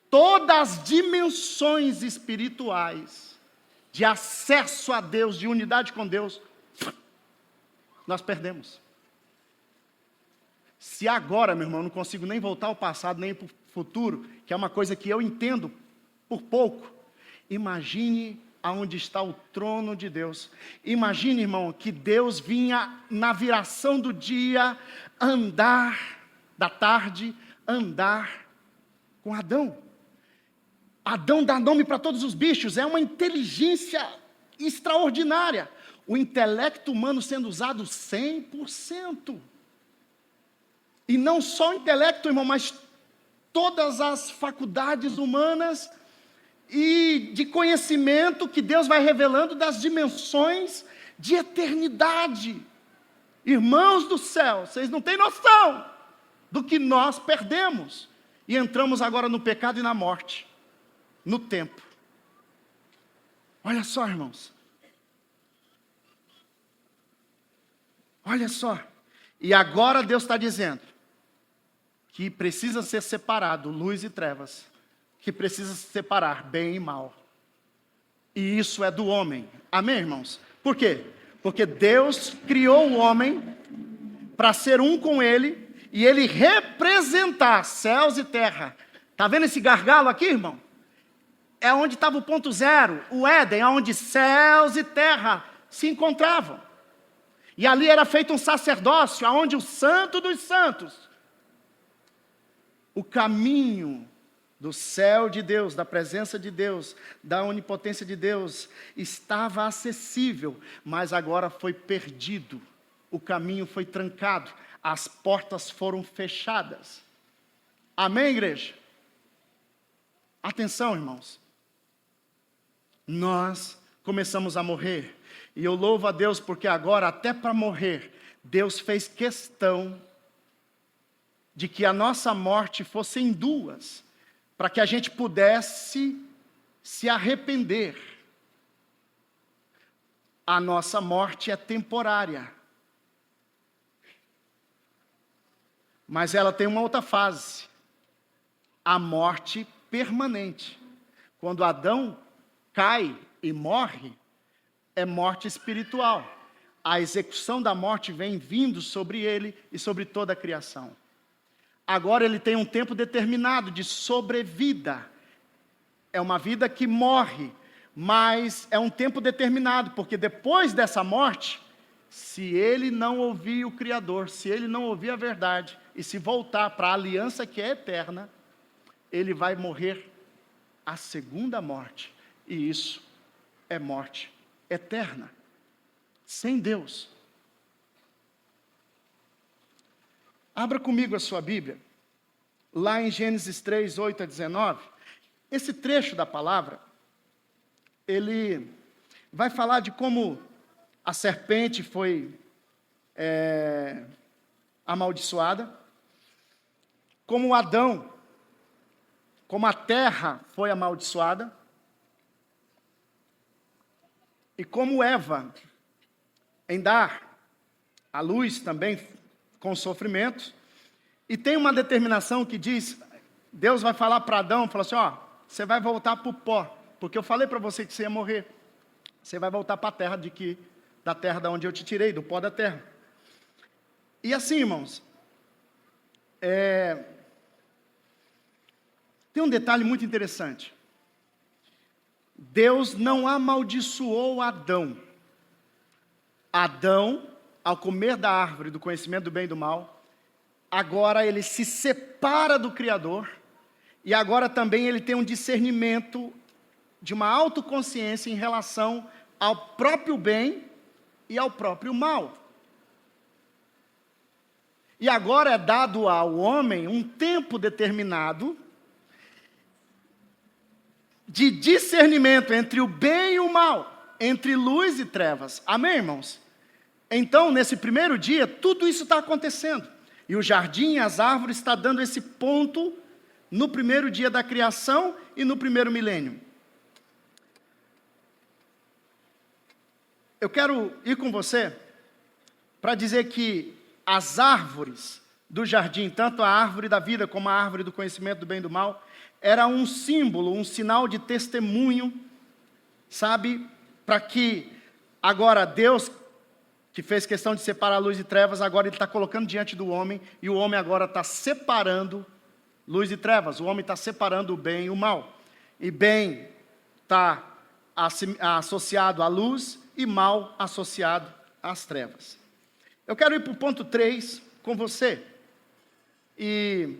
Todas as dimensões espirituais de acesso a Deus, de unidade com Deus, nós perdemos. Se agora, meu irmão, eu não consigo nem voltar ao passado, nem para o futuro, que é uma coisa que eu entendo por pouco, imagine aonde está o trono de Deus. Imagine, irmão, que Deus vinha na viração do dia, da tarde, andar com Adão. Adão dá nome para todos os bichos, é uma inteligência extraordinária. O intelecto humano sendo usado 100%. E não só o intelecto, irmão, mas todas as faculdades humanas e de conhecimento que Deus vai revelando das dimensões de eternidade. Irmãos do céu, vocês não têm noção do que nós perdemos. E entramos agora no pecado e na morte, no tempo. Olha só, irmãos. Olha só. E agora Deus está dizendo que precisa ser separado luz e trevas, que precisa se separar bem e mal. E isso é do homem. Amém, irmãos? Por quê? Porque Deus criou o homem para ser um com ele e ele representar céus e terra. Está vendo esse gargalo aqui, irmão? É onde estava o ponto zero, o Éden, onde céus e terra se encontravam. E ali era feito um sacerdócio, onde o santo dos santos, o caminho do céu de Deus, da presença de Deus, da onipotência de Deus, estava acessível, mas agora foi perdido. O caminho foi trancado, as portas foram fechadas. Amém, igreja? Atenção, irmãos. Nós começamos a morrer, e eu louvo a Deus porque agora, até para morrer, Deus fez questão de que a nossa morte fosse em duas, para que a gente pudesse se arrepender. A nossa morte é temporária, mas ela tem uma outra fase, a morte permanente. Quando Adão cai e morre, é morte espiritual. A execução da morte vem vindo sobre ele e sobre toda a criação. Agora ele tem um tempo determinado de sobrevida. É uma vida que morre, mas é um tempo determinado, porque depois dessa morte, se ele não ouvir o Criador, se ele não ouvir a verdade, e se voltar para a aliança que é eterna, ele vai morrer a segunda morte. E isso é morte eterna, sem Deus. Abra comigo a sua Bíblia, lá em Gênesis 3, 8 a 19. Esse trecho da palavra, ele vai falar de como a serpente foi amaldiçoada, como Adão, como a terra foi amaldiçoada, e como Eva, em dar a luz também com sofrimento. E tem uma determinação que diz, Deus vai falar para Adão, fala assim, ó, você vai voltar para o pó, porque eu falei para você que você ia morrer. Você vai voltar para a terra da terra da onde eu te tirei, do pó da terra. E assim, irmãos, tem um detalhe muito interessante. Deus não amaldiçoou Adão. Adão, ao comer da árvore do conhecimento do bem e do mal, agora ele se separa do Criador, e agora também ele tem um discernimento de uma autoconsciência em relação ao próprio bem e ao próprio mal. E agora é dado ao homem um tempo determinado de discernimento entre o bem e o mal, entre luz e trevas. Amém, irmãos? Então, nesse primeiro dia, tudo isso está acontecendo. E o jardim, as árvores, está dando esse ponto no primeiro dia da criação e no primeiro milênio. Eu quero ir com você para dizer que as árvores do jardim, tanto a árvore da vida como a árvore do conhecimento do bem e do mal, era um símbolo, um sinal de testemunho, sabe, para que agora Deus, que fez questão de separar luz e trevas, agora Ele está colocando diante do homem, e o homem agora está separando luz e trevas, o homem está separando o bem e o mal, e bem está associado à luz, e mal associado às trevas. Eu quero ir para o ponto 3 com você, e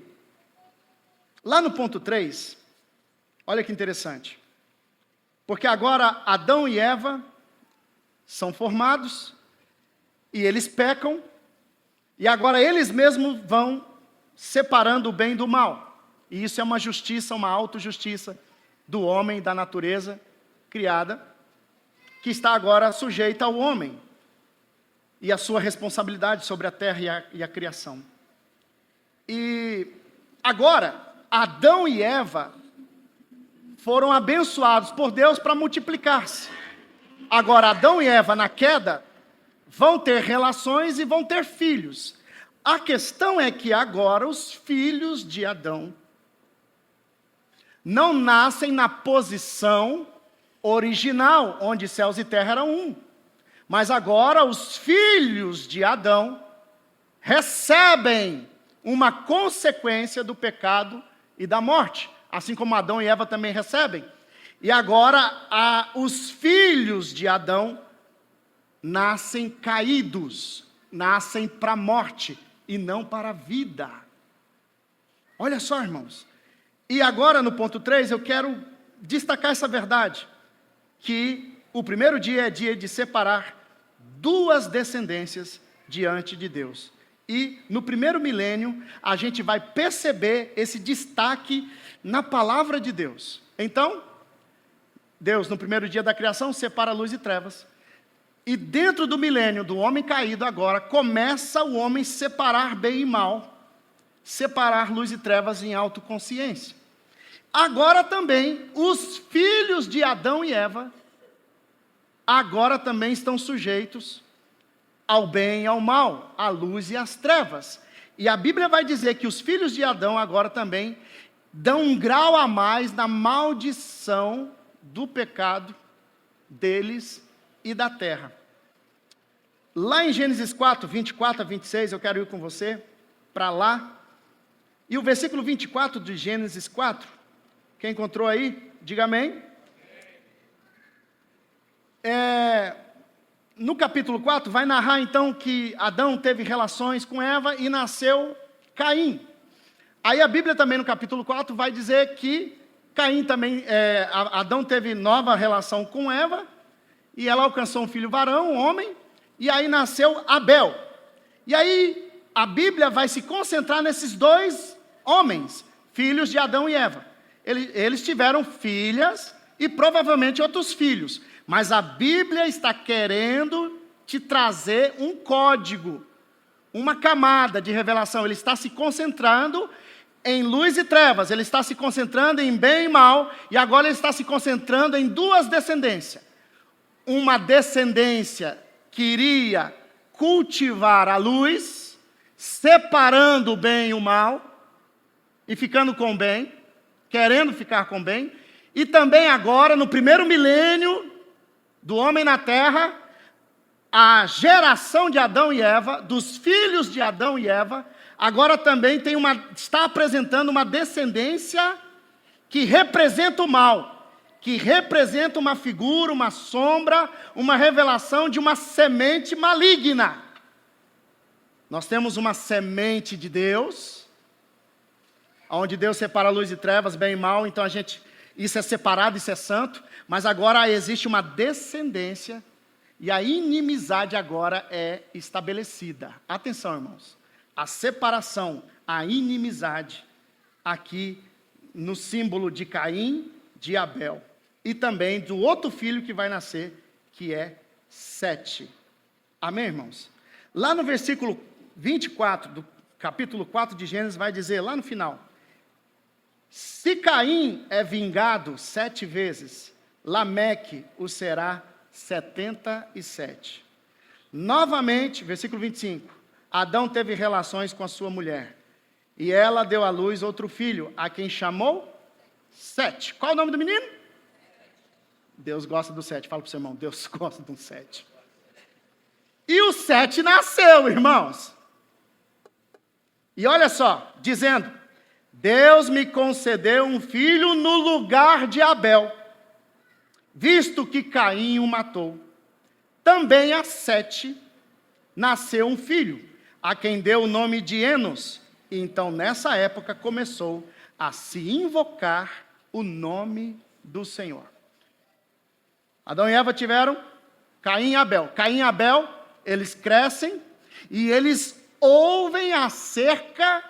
lá no ponto 3, olha que interessante, porque agora Adão e Eva são formados, e eles pecam, e agora eles mesmos vão separando o bem do mal. E isso é uma justiça, uma autojustiça do homem, da natureza criada, que está agora sujeita ao homem, e a sua responsabilidade sobre a terra e a criação. E agora, Adão e Eva foram abençoados por Deus para multiplicar-se. Agora, Adão e Eva, na queda, vão ter relações e vão ter filhos. A questão é que agora os filhos de Adão não nascem na posição original, onde céus e terra eram um. Mas agora os filhos de Adão recebem uma consequência do pecado e da morte, assim como Adão e Eva também recebem. E agora os filhos de Adão nascem caídos, nascem para a morte e não para a vida. Olha só, irmãos. E agora no ponto 3 eu quero destacar essa verdade, que o primeiro dia é dia de separar duas descendências diante de Deus. E no primeiro milênio a gente vai perceber esse destaque na palavra de Deus. Então, Deus no primeiro dia da criação separa luz e trevas. E dentro do milênio do homem caído agora, começa o homem separar bem e mal, separar luz e trevas em autoconsciência. Agora também, os filhos de Adão e Eva, agora também estão sujeitos ao bem e ao mal, à luz e às trevas. E a Bíblia vai dizer que os filhos de Adão agora também dão um grau a mais na maldição do pecado deles e da terra. Lá em Gênesis 4, 24 a 26, eu quero ir com você para lá. E o versículo 24 de Gênesis 4, quem encontrou aí, diga amém. No capítulo 4, vai narrar então que Adão teve relações com Eva e nasceu Caim. Aí a Bíblia também no capítulo 4 vai dizer que Caim também, Adão teve nova relação com Eva, e ela alcançou um filho varão, um homem, e aí nasceu Abel. E aí a Bíblia vai se concentrar nesses dois homens, filhos de Adão e Eva. Eles tiveram filhas e provavelmente outros filhos. Mas a Bíblia está querendo te trazer um código, uma camada de revelação. Ele está se concentrando em luz e trevas. Ele está se concentrando em bem e mal. E agora ele está se concentrando em duas descendências. Uma descendência que iria cultivar a luz, separando o bem e o mal, e ficando com o bem, querendo ficar com o bem. E também agora, no primeiro milênio do homem na terra, a geração de Adão e Eva, dos filhos de Adão e Eva, agora também está apresentando uma descendência que representa o mal, que representa uma figura, uma sombra, uma revelação de uma semente maligna. Nós temos uma semente de Deus, onde Deus separa luz e trevas, bem e mal, então isso é separado, isso é santo, mas agora existe uma descendência, e a inimizade agora é estabelecida. Atenção, irmãos, a separação, a inimizade, aqui no símbolo de Caim, de Abel, e também do outro filho que vai nascer, que é Sete. Amém, irmãos? Lá no versículo 24, do capítulo 4 de Gênesis, vai dizer, lá no final, se Caim é vingado 7 vezes, Lameque o será 77. Novamente, versículo 25, Adão teve relações com a sua mulher, e ela deu à luz outro filho, a quem chamou Sete. Qual o nome do menino? Deus gosta do Sete. Fala para o seu irmão, Deus gosta do Sete. E o Sete nasceu, irmãos. E olha só, dizendo, Deus me concedeu um filho no lugar de Abel, visto que Caim o matou. Também a Sete nasceu um filho, a quem deu o nome de Enos. E então, nessa época, começou a se invocar o nome do Senhor. Adão e Eva tiveram Caim e Abel. Caim e Abel, eles crescem e eles ouvem acerca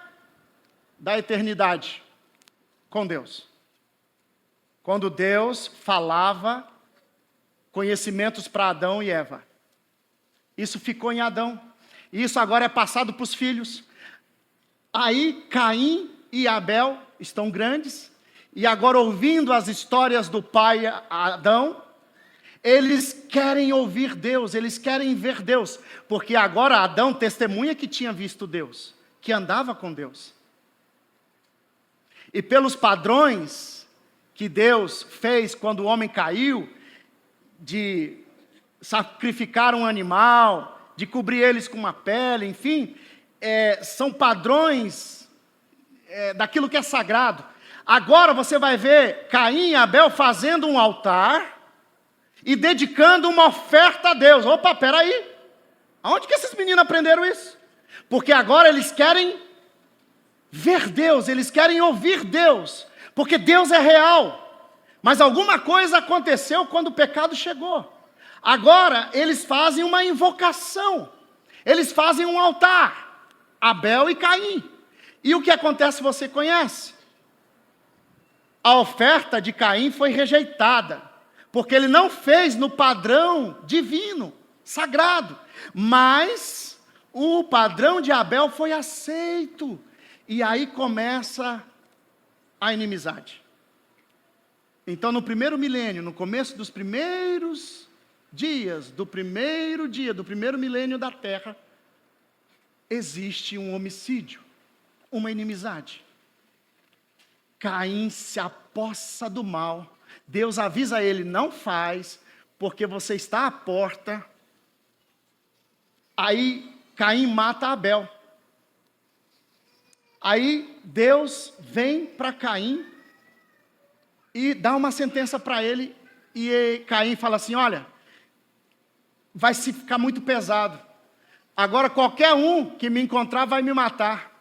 da eternidade com Deus. Quando Deus falava conhecimentos para Adão e Eva. Isso ficou em Adão. Isso agora é passado para os filhos. Aí Caim e Abel estão grandes. E agora, ouvindo as histórias do pai Adão, eles querem ouvir Deus, eles querem ver Deus. Porque agora Adão testemunha que tinha visto Deus, que andava com Deus. E pelos padrões que Deus fez quando o homem caiu, de sacrificar um animal, de cobrir eles com uma pele, enfim, são padrões daquilo que é sagrado. Agora você vai ver Caim e Abel fazendo um altar e dedicando uma oferta a Deus. Opa, peraí, aonde que esses meninos aprenderam isso? Porque agora eles querem ver Deus, eles querem ouvir Deus, porque Deus é real. Mas alguma coisa aconteceu quando o pecado chegou. Agora eles fazem uma invocação, eles fazem um altar, Abel e Caim. E o que acontece você conhece? A oferta de Caim foi rejeitada, porque ele não fez no padrão divino, sagrado. Mas o padrão de Abel foi aceito. E aí começa a inimizade. Então, no primeiro milênio, no começo dos primeiros dias, do primeiro milênio da terra, existe um homicídio, uma inimizade. Caim se apossa do mal. Deus avisa ele, não faz, porque você está à porta. Aí Caim mata Abel. Aí Deus vem para Caim e dá uma sentença para ele, e Caim fala assim, olha, vai se ficar muito pesado. Agora qualquer um que me encontrar vai me matar,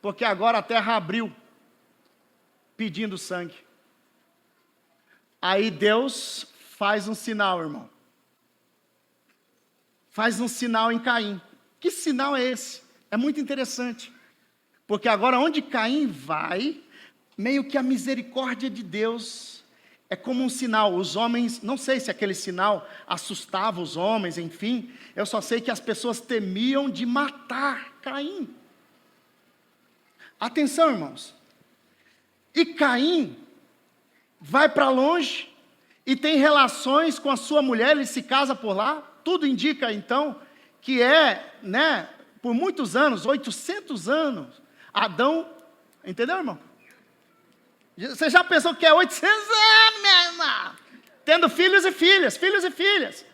porque agora a terra abriu, pedindo sangue. Aí Deus faz um sinal, irmão. Faz um sinal em Caim. Que sinal é esse? É muito interessante. Porque agora onde Caim vai, meio que a misericórdia de Deus é como um sinal. Os homens, não sei se aquele sinal assustava os homens, enfim. Eu só sei que as pessoas temiam de matar Caim. Atenção, irmãos. E Caim vai para longe e tem relações com a sua mulher, ele se casa por lá. Tudo indica, então, que por muitos anos, 800 anos, Adão, entendeu, irmão? Você já pensou que é 800 anos, minha irmã? Tendo filhos e filhas, filhos e filhas.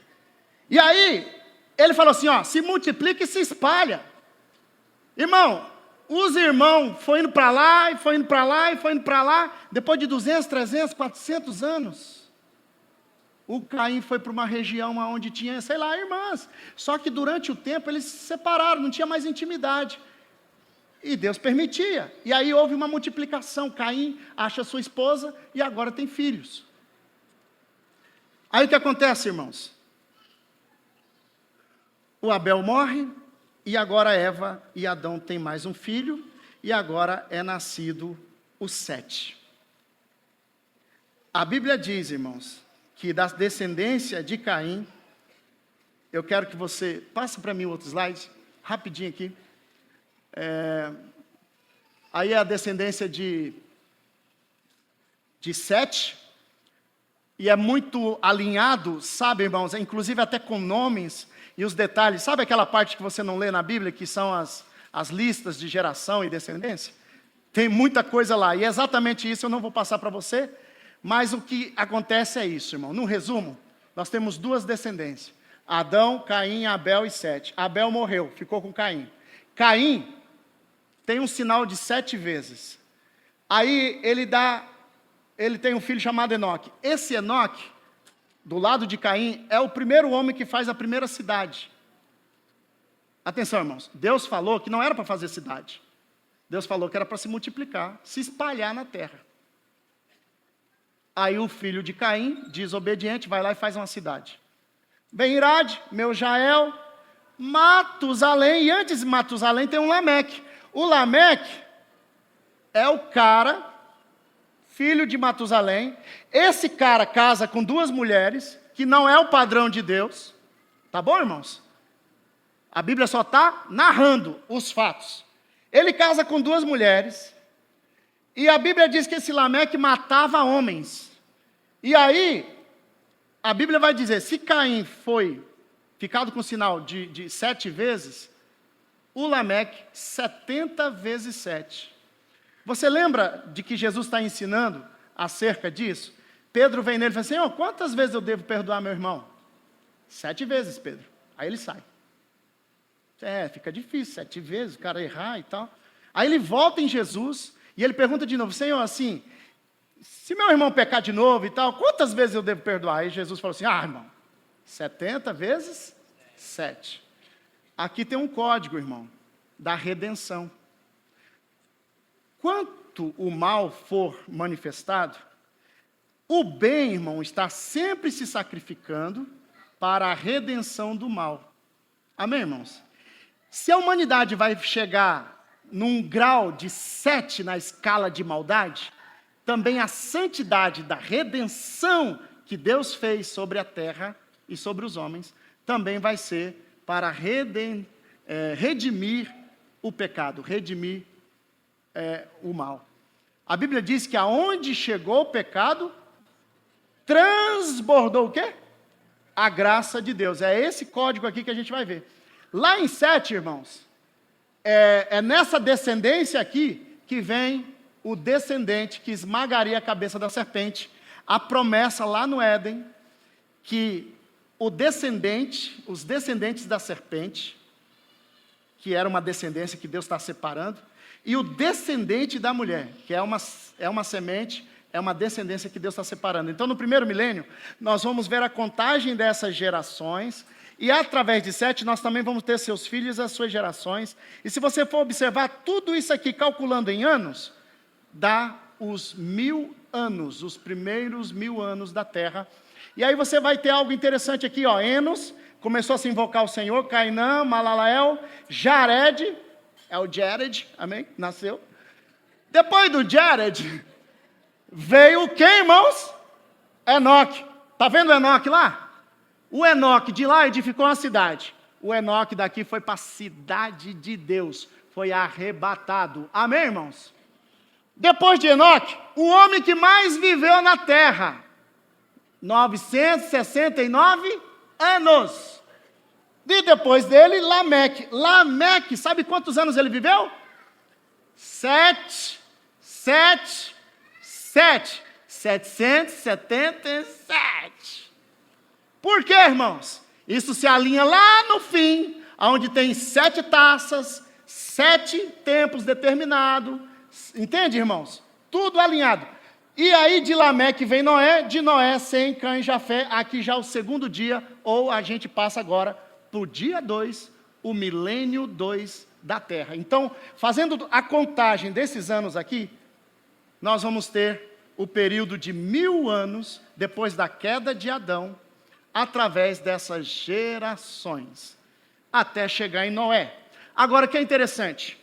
E aí, ele falou assim, ó, se multiplica e se espalha. Irmão, os irmãos foram indo para lá, e foi indo para lá, e foi indo para lá. Depois de 200, 300, 400 anos, o Caim foi para uma região onde tinha, sei lá, irmãs. Só que durante o tempo eles se separaram, não tinha mais intimidade. E Deus permitia. E aí houve uma multiplicação. Caim acha sua esposa e agora tem filhos. Aí o que acontece, irmãos? O Abel morre e agora Eva e Adão têm mais um filho e agora é nascido o Sete. A Bíblia diz, irmãos, que da descendência de Caim, eu quero que você, passa para mim o outro slide, rapidinho aqui. Aí é a descendência de Sete, e é muito alinhado, sabe, irmãos, inclusive até com nomes, e os detalhes. Sabe aquela parte que você não lê na Bíblia, que são as listas de geração e descendência? Tem muita coisa lá, e é exatamente isso, eu não vou passar para você, mas o que acontece é isso, irmão. No resumo, nós temos duas descendências: Adão, Caim, Abel e Sete. Abel morreu, ficou com Caim. Caim tem um sinal de 7 vezes. Aí ele tem um filho chamado Enoque. Esse Enoque, do lado de Caim, é o primeiro homem que faz a primeira cidade. Atenção, irmãos, Deus falou que não era para fazer cidade. Deus falou que era para se multiplicar, se espalhar na terra. Aí o filho de Caim, desobediente, vai lá e faz uma cidade. Ben-Irad, Meu-Jael, Matusalém, e antes de Matusalém tem um Lameque. O Lameque é o cara, filho de Matusalém. Esse cara casa com 2 mulheres, que não é o padrão de Deus. Tá bom, irmãos? A Bíblia só está narrando os fatos. Ele casa com 2 mulheres, e a Bíblia diz que esse Lameque matava homens. E aí, a Bíblia vai dizer, se Caim foi ficado com sinal de 7 vezes, o Lameque 70 vezes 7. Você lembra de que Jesus está ensinando acerca disso? Pedro vem nele e fala assim: Senhor, quantas vezes eu devo perdoar meu irmão? 7 vezes, Pedro. Aí ele sai. Fica difícil, 7 vezes, o cara errar e tal. Aí ele volta em Jesus e ele pergunta de novo: Senhor, assim, se meu irmão pecar de novo e tal, quantas vezes eu devo perdoar? Aí Jesus falou assim: irmão, 70 vezes 7. Aqui tem um código, irmão, da redenção. Quanto o mal for manifestado, o bem, irmão, está sempre se sacrificando para a redenção do mal. Amém, irmãos? Se a humanidade vai chegar num grau de 7 na escala de maldade, também a santidade da redenção que Deus fez sobre a terra e sobre os homens, também vai ser para redimir o pecado, redimir o mal. A Bíblia diz que aonde chegou o pecado, transbordou o quê? A graça de Deus. É esse código aqui que a gente vai ver. Lá em 7, irmãos, é nessa descendência aqui que vem o descendente que esmagaria a cabeça da serpente. A promessa lá no Éden, que os descendentes da serpente, que era uma descendência que Deus está separando, e o descendente da mulher, que é uma semente, é uma descendência que Deus está separando. Então, no primeiro milênio, nós vamos ver a contagem dessas gerações, e através de 7, nós também vamos ter seus filhos e as suas gerações. E se você for observar tudo isso aqui, calculando em anos, dá os 1000 anos, os primeiros 1000 anos da terra. E aí você vai ter algo interessante aqui, ó. Enos começou a se invocar o Senhor, Cainã, Malalael, Jared, é o Jared, amém? Nasceu. Depois do Jared, veio quem, irmãos? Enoque. Está vendo o Enoque lá? O Enoque de lá edificou uma cidade. O Enoque daqui foi para a cidade de Deus. Foi arrebatado. Amém, irmãos? Depois de Enoque, o homem que mais viveu na terra. 969 anos. E depois dele, Lameque. Lameque, sabe quantos anos ele viveu? 777. Por quê, irmãos? Isso se alinha lá no fim, onde tem 7 taças, 7 tempos determinados. Entende, irmãos? Tudo alinhado. E aí de Lameque vem Noé, de Noé, Sem, Cã e Jafé, aqui já o segundo dia, ou a gente passa agora para o dia 2, o milênio 2 da terra. Então, fazendo a contagem desses anos aqui, nós vamos ter o período de 1000 anos, depois da queda de Adão, através dessas gerações, até chegar em Noé. Agora, o que é interessante,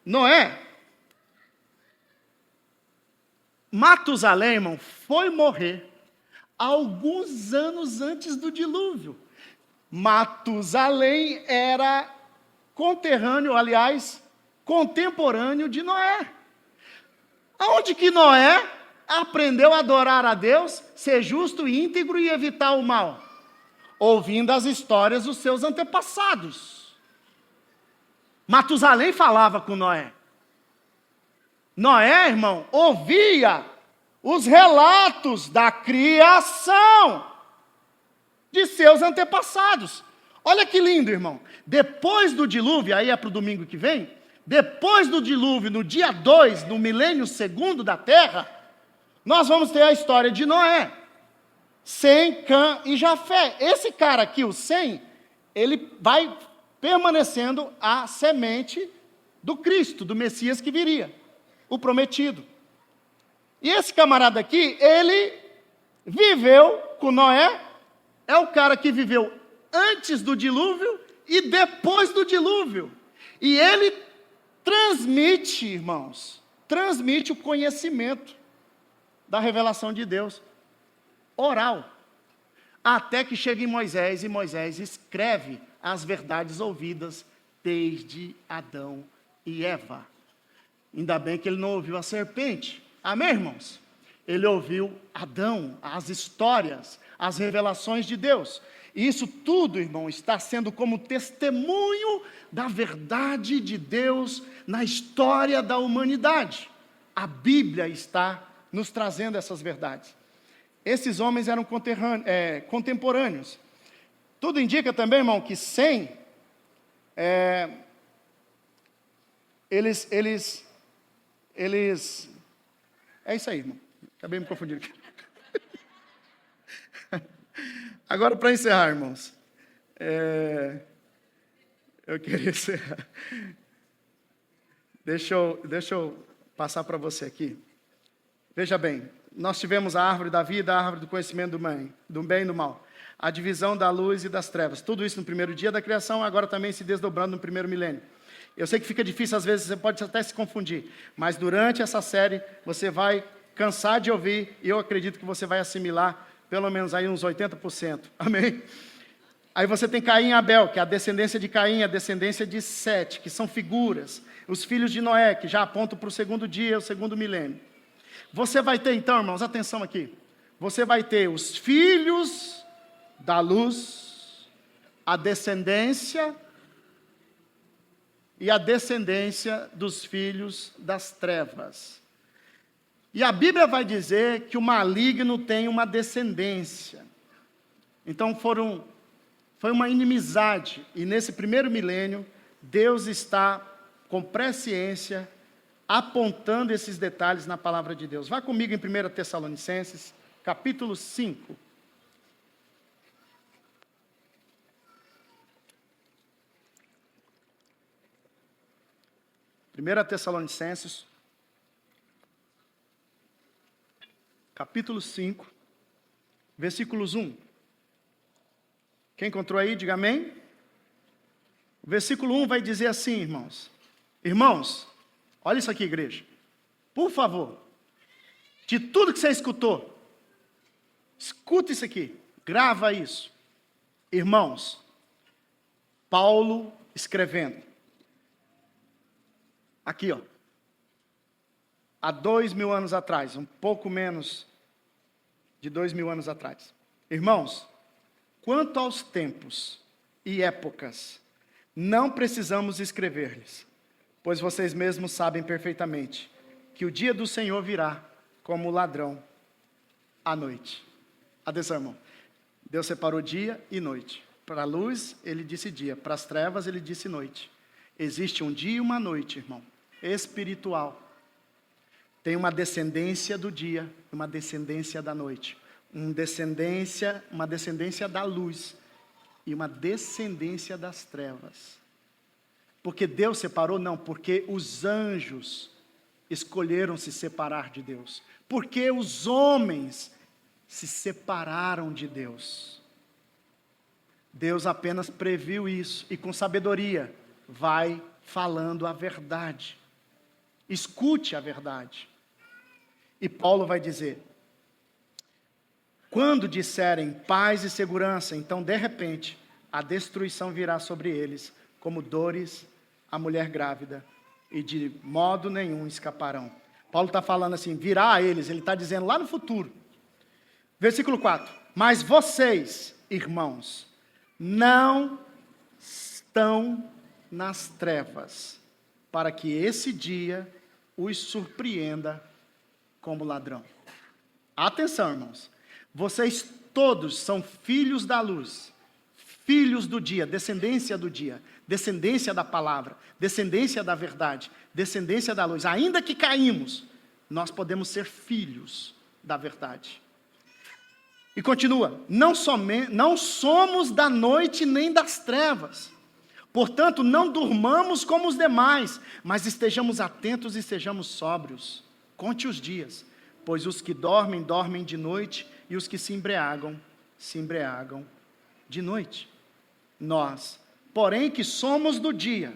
Noé, Matusalém, irmão, foi morrer alguns anos antes do dilúvio. Matusalém era contemporâneo de Noé. Aonde que Noé aprendeu a adorar a Deus, ser justo e íntegro e evitar o mal? ouvindo as histórias dos seus antepassados. Matusalém falava com Noé. Noé, irmão, ouvia os relatos da criação de seus antepassados. Olha que lindo, irmão. Depois do dilúvio, aí é para o domingo que vem, depois do dilúvio, no dia 2, no milênio segundo da terra, nós vamos ter a história de Noé, Sem, Cã e Jafé. Esse cara aqui, o Sem, ele vai permanecendo a semente do Cristo, do Messias que viria, o prometido. E esse camarada aqui, ele viveu com Noé, é o cara que viveu antes do dilúvio e depois do dilúvio. E ele transmite, irmãos, transmite o conhecimento da revelação de Deus, oral, até que chega em Moisés, e Moisés escreve as verdades ouvidas desde Adão e Eva. Ainda bem que ele não ouviu a serpente, amém, irmãos? Ele ouviu Adão, as histórias, as revelações de Deus. E isso tudo, irmão, está sendo como testemunho da verdade de Deus na história da humanidade. A Bíblia está nos trazendo essas verdades. Esses homens eram contemporâneos. Tudo indica também, irmão, que Sem, eles... É isso aí, irmão. Acabei me confundindo aqui. Agora, para encerrar, irmãos, eu queria encerrar. Deixa eu passar para você aqui. Veja bem, nós tivemos a árvore da vida, a árvore do conhecimento do bem e do mal, a divisão da luz e das trevas. Tudo isso no primeiro dia da criação, agora também se desdobrando no primeiro milênio. Eu sei que fica difícil, às vezes você pode até se confundir, mas durante essa série você vai cansar de ouvir, e eu acredito que você vai assimilar pelo menos aí uns 80%, amém? Aí você tem Caim e Abel, que é a descendência de Caim, a descendência de Sete, que são figuras, os filhos de Noé, que já apontam para o segundo dia, o segundo milênio. Você vai ter então, irmãos, atenção aqui, você vai ter os filhos da luz, a descendência e a descendência dos filhos das trevas. E a Bíblia vai dizer que o maligno tem uma descendência. Então foi uma inimizade. E nesse primeiro milênio, Deus está com presciência apontando esses detalhes na palavra de Deus. Vá comigo em 1 Tessalonicenses, capítulo 5. Primeira Tessalonicenses, capítulo 5, versículos 1. Quem encontrou aí, diga amém. O versículo 1 vai dizer assim, irmãos. Irmãos, olha isso aqui, igreja. Por favor, de tudo que você escutou, escuta isso aqui, grava isso. Irmãos, Paulo escrevendo. Aqui, ó. Há 2000 anos atrás, um pouco menos de 2000 anos atrás. Irmãos, quanto aos tempos e épocas, não precisamos escrever-lhes, pois vocês mesmos sabem perfeitamente que o dia do Senhor virá como ladrão à noite. Atenção, irmão. Deus separou dia e noite. Para a luz, ele disse dia. Para as trevas, ele disse noite. Existe um dia e uma noite, irmão, espiritual. Tem uma descendência do dia, uma descendência da noite. Uma descendência da luz e uma descendência das trevas. Porque Deus separou? Não, porque os anjos escolheram se separar de Deus. Porque os homens se separaram de Deus. Deus apenas previu isso e com sabedoria vai falando a verdade. Escute a verdade. E Paulo vai dizer: quando disserem paz e segurança, então de repente a destruição virá sobre eles, como dores à mulher grávida, e de modo nenhum escaparão. Paulo está falando assim, virá a eles, ele está dizendo lá no futuro. Versículo 4, mas vocês, irmãos, não estão nas trevas, para que esse dia os surpreenda como ladrão. Atenção, irmãos. Vocês todos são filhos da luz, filhos do dia, descendência da palavra, descendência da verdade, descendência da luz. Ainda que caímos, nós podemos ser filhos da verdade. E continua, não somos da noite nem das trevas. Portanto, não durmamos como os demais, mas estejamos atentos e sejamos sóbrios. Conte os dias, pois os que dormem, dormem de noite, e os que se embriagam de noite. Nós, porém, que somos do dia,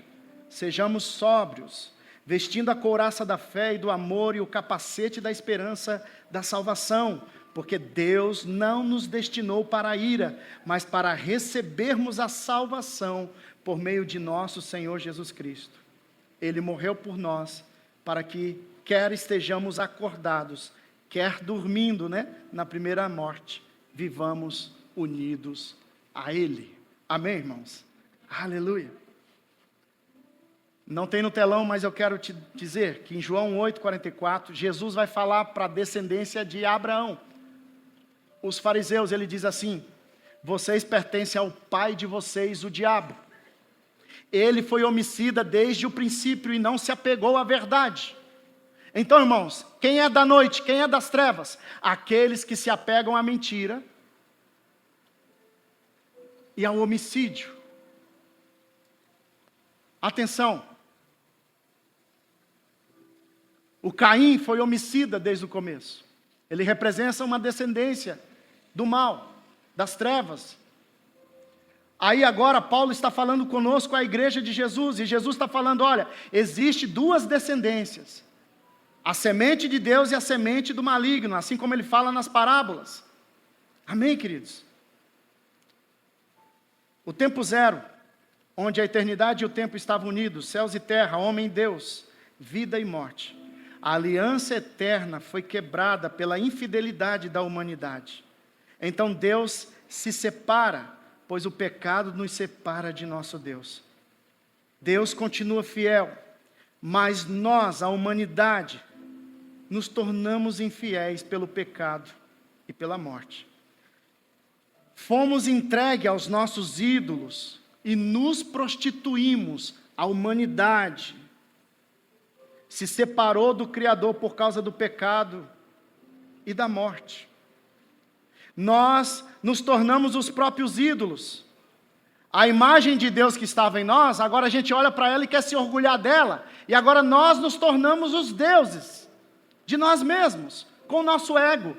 sejamos sóbrios, vestindo a couraça da fé e do amor e o capacete da esperança da salvação, porque Deus não nos destinou para a ira, mas para recebermos a salvação por meio de nosso Senhor Jesus Cristo. Ele morreu por nós, para que, quer estejamos acordados, quer dormindo, na primeira morte, vivamos unidos a Ele. Amém, irmãos? Aleluia. Não tem no telão, mas eu quero te dizer que em João 8,44, Jesus vai falar para a descendência de Abraão. Os fariseus, ele diz assim: vocês pertencem ao pai de vocês, o diabo. Ele foi homicida desde o princípio e não se apegou à verdade. Então, irmãos, quem é da noite, quem é das trevas? Aqueles que se apegam à mentira e ao homicídio. Atenção. O Caim foi homicida desde o começo. Ele representa uma descendência do mal, das trevas. Aí agora Paulo está falando conosco, a igreja de Jesus, e Jesus está falando, olha, existe duas descendências, a semente de Deus e a semente do maligno, assim como ele fala nas parábolas. Amém, queridos? O tempo zero, onde a eternidade e o tempo estavam unidos, céus e terra, homem e Deus, vida e morte. A aliança eterna foi quebrada pela infidelidade da humanidade. Então Deus se separa, pois o pecado nos separa de nosso Deus. Deus continua fiel, mas nós, a humanidade, nos tornamos infiéis pelo pecado e pela morte. Fomos entregues aos nossos ídolos e nos prostituímos. A humanidade se separou do Criador por causa do pecado e da morte. Nós nos tornamos os próprios ídolos. A imagem de Deus que estava em nós, agora a gente olha para ela e quer se orgulhar dela. E agora nós nos tornamos os deuses de nós mesmos, com o nosso ego.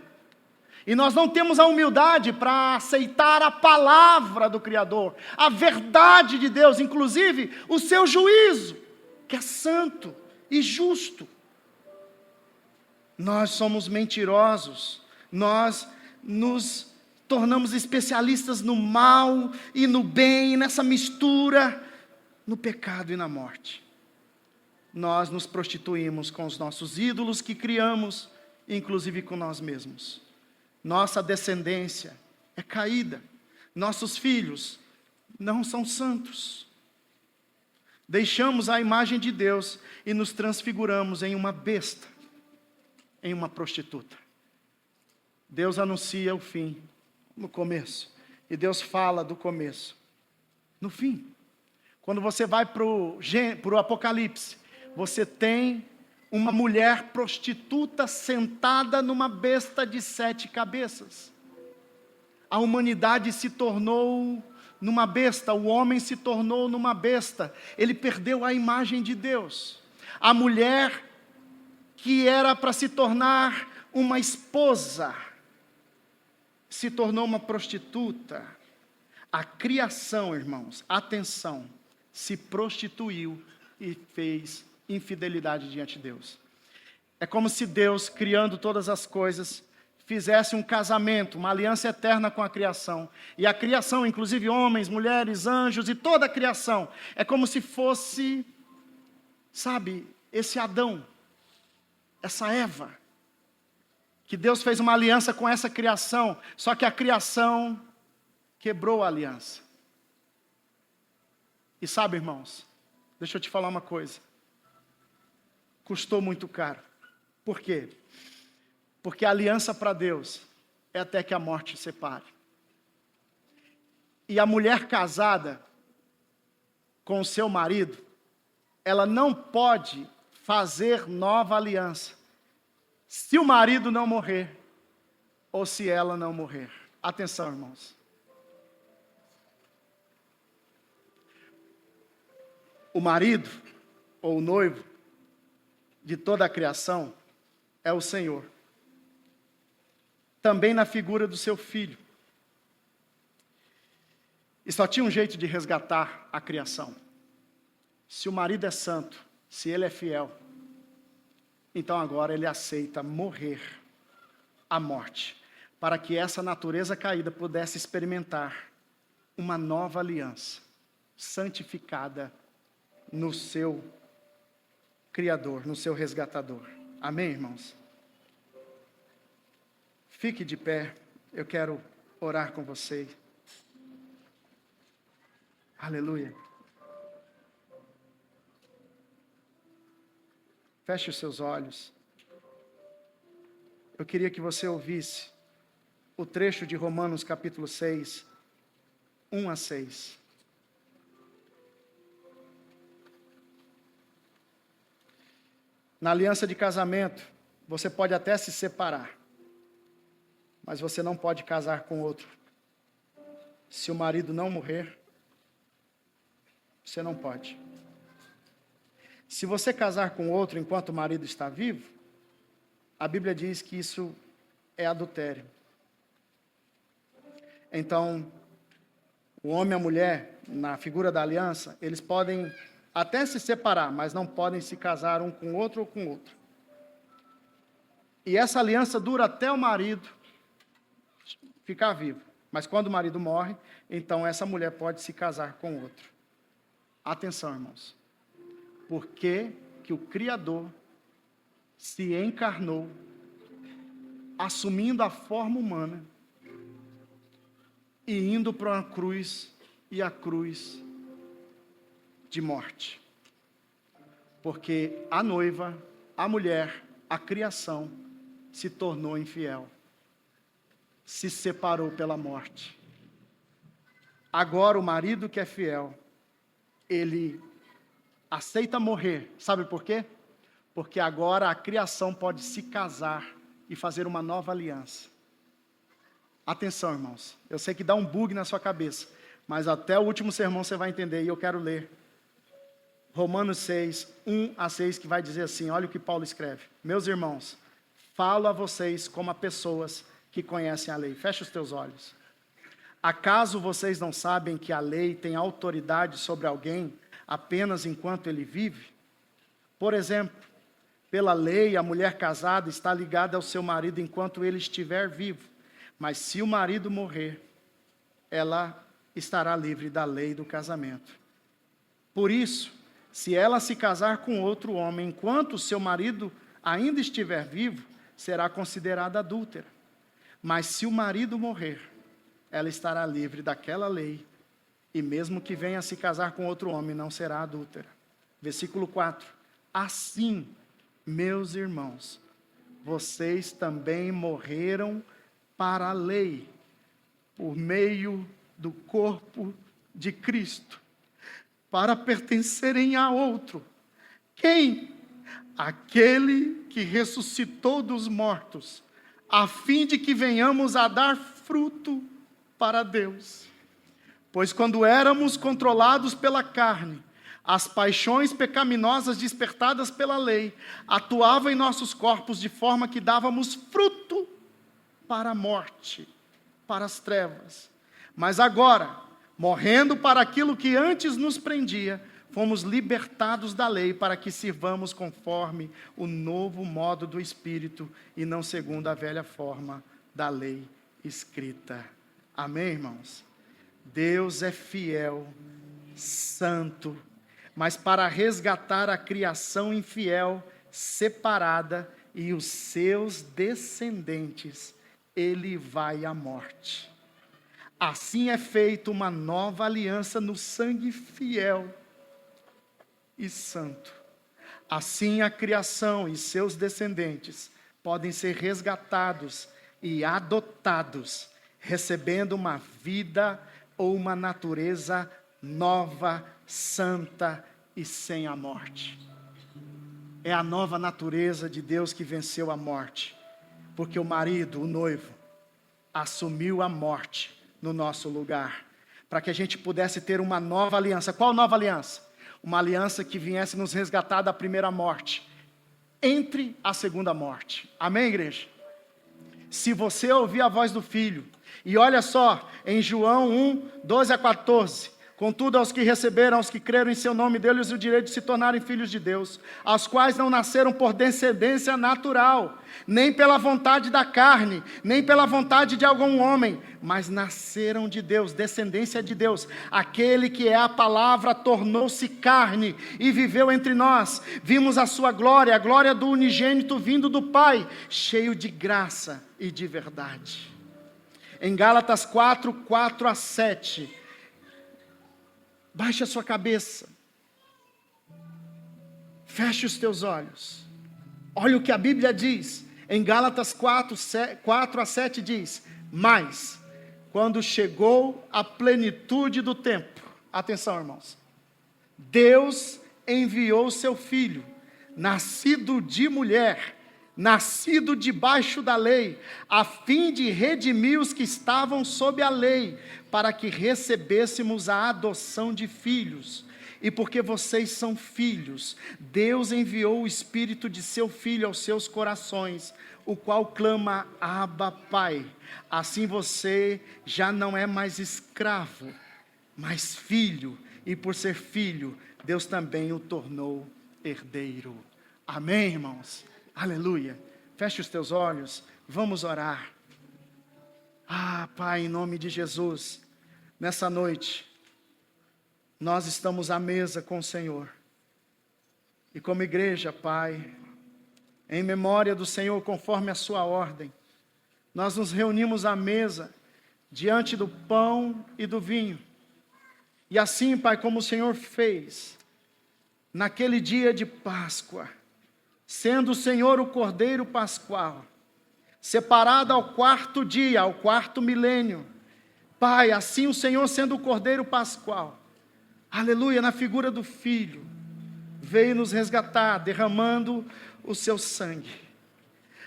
E nós não temos a humildade para aceitar a palavra do Criador, a verdade de Deus, inclusive o seu juízo, que é santo e justo. Nós somos mentirosos, nós nos tornamos especialistas no mal e no bem, nessa mistura, no pecado e na morte. Nós nos prostituímos com os nossos ídolos que criamos, inclusive com nós mesmos. Nossa descendência é caída, nossos filhos não são santos. Deixamos a imagem de Deus e nos transfiguramos em uma besta, em uma prostituta. Deus anuncia o fim no começo, e Deus fala do começo no fim. Quando você vai para o Apocalipse, você tem uma mulher prostituta sentada numa besta de 7 cabeças. A humanidade se tornou numa besta, o homem se tornou numa besta, ele perdeu a imagem de Deus. A mulher que era para se tornar uma esposa, se tornou uma prostituta. A criação, irmãos, atenção, se prostituiu e fez infidelidade diante de Deus. É como se Deus, criando todas as coisas, fizesse um casamento, uma aliança eterna com a criação. E a criação, inclusive homens, mulheres, anjos e toda a criação, é como se fosse, sabe, esse Adão, essa Eva, que Deus fez uma aliança com essa criação, só que a criação quebrou a aliança. E sabe, irmãos, deixa eu te falar uma coisa. Custou muito caro. Por quê? Porque a aliança para Deus é até que a morte separe. E a mulher casada com o seu marido, ela não pode fazer nova aliança se o marido não morrer ou se ela não morrer. Atenção, irmãos. O marido ou o noivo de toda a criação é o Senhor. Também na figura do seu filho. E só tinha um jeito de resgatar a criação. Se o marido é santo, se ele é fiel, então agora ele aceita morrer a morte, para que essa natureza caída pudesse experimentar uma nova aliança, santificada no seu Criador, no seu resgatador. Amém, irmãos? Fique de pé, eu quero orar com você. Aleluia. Feche os seus olhos. Eu queria que você ouvisse o trecho de Romanos capítulo 6, 1 a 6. Na aliança de casamento, você pode até se separar, mas você não pode casar com outro. Se o marido não morrer, você não pode. Se você casar com outro enquanto o marido está vivo, a Bíblia diz que isso é adultério. Então, o homem e a mulher, na figura da aliança, eles podem até se separar, mas não podem se casar um com o outro ou com o outro. E essa aliança dura até o marido ficar vivo. Mas quando o marido morre, então essa mulher pode se casar com outro. Atenção, irmãos. Por que que o Criador se encarnou, assumindo a forma humana, e indo para uma cruz, e a cruz de morte? Porque a noiva, a mulher, a criação, se tornou infiel, se separou pela morte. Agora o marido que é fiel, ele aceita morrer. Sabe por quê? Porque agora a criação pode se casar e fazer uma nova aliança. Atenção, irmãos. Eu sei que dá um bug na sua cabeça, mas até o último sermão você vai entender, e eu quero ler Romanos 6, 1 a 6, que vai dizer assim, olha o que Paulo escreve. Meus irmãos, falo a vocês como a pessoas que conhecem a lei. Fecha os teus olhos. Acaso vocês não sabem que a lei tem autoridade sobre alguém apenas enquanto ele vive? Por exemplo, pela lei, a mulher casada está ligada ao seu marido enquanto ele estiver vivo. Mas se o marido morrer, ela estará livre da lei do casamento. Por isso, se ela se casar com outro homem enquanto o seu marido ainda estiver vivo, será considerada adúltera. Mas se o marido morrer, ela estará livre daquela lei, e mesmo que venha se casar com outro homem, não será adúltera. Versículo 4. Assim, meus irmãos, vocês também morreram para a lei, por meio do corpo de Cristo, para pertencerem a outro. Quem? Aquele que ressuscitou dos mortos, a fim de que venhamos a dar fruto para Deus. Pois quando éramos controlados pela carne, as paixões pecaminosas despertadas pela lei atuavam em nossos corpos de forma que dávamos fruto para a morte, para as trevas. Mas agora, morrendo para aquilo que antes nos prendia, fomos libertados da lei para que sirvamos conforme o novo modo do Espírito e não segundo a velha forma da lei escrita. Amém, irmãos? Deus é fiel, santo, mas para resgatar a criação infiel, separada, e os seus descendentes, ele vai à morte. Assim é feita uma nova aliança no sangue fiel e santo. Assim a criação e seus descendentes podem ser resgatados e adotados, recebendo uma vida ou uma natureza nova, santa e sem a morte. É a nova natureza de Deus que venceu a morte, porque o marido, o noivo, assumiu a morte no nosso lugar, para que a gente pudesse ter uma nova aliança. Qual nova aliança? Uma aliança que viesse nos resgatar da primeira morte, entre a segunda morte. Amém, igreja? Se você ouvir a voz do Filho, e olha só, em João 1, 12 a 14, contudo aos que receberam, aos que creram em seu nome, deu-lhes o direito de se tornarem filhos de Deus, aos quais não nasceram por descendência natural, nem pela vontade da carne, nem pela vontade de algum homem, mas nasceram de Deus, descendência de Deus. Aquele que é a palavra tornou-se carne e viveu entre nós. Vimos a sua glória, a glória do unigênito vindo do Pai, cheio de graça e de verdade. Em Gálatas 4, 4 a 7, baixe a sua cabeça, feche os teus olhos, olha o que a Bíblia diz, em Gálatas 4 a 7 diz: mas, quando chegou a plenitude do tempo, atenção irmãos, Deus enviou seu Filho, nascido de mulher, nascido debaixo da lei, a fim de redimir os que estavam sob a lei, para que recebêssemos a adoção de filhos. E porque vocês são filhos, Deus enviou o Espírito de seu Filho aos seus corações, o qual clama: Abba, Pai. Assim você já não é mais escravo, mas filho, e por ser filho, Deus também o tornou herdeiro. Amém, irmãos? Aleluia. Feche os teus olhos, vamos orar. Pai, em nome de Jesus, nessa noite, nós estamos à mesa com o Senhor. E como igreja, Pai, em memória do Senhor, conforme a sua ordem, nós nos reunimos à mesa, diante do pão e do vinho. E assim, Pai, como o Senhor fez, naquele dia de Páscoa, sendo o Senhor o Cordeiro Pascual, separado ao quarto dia, ao quarto milênio, Pai, assim o Senhor sendo o Cordeiro Pascual, aleluia, na figura do Filho, veio nos resgatar, derramando o seu sangue.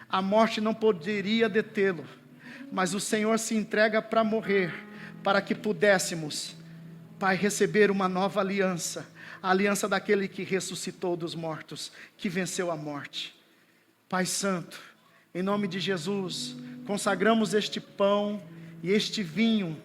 A morte não poderia detê-lo, mas o Senhor se entrega para morrer, para que pudéssemos, Pai, receber uma nova aliança, a aliança daquele que ressuscitou dos mortos, que venceu a morte. Pai Santo, em nome de Jesus, consagramos este pão e este vinho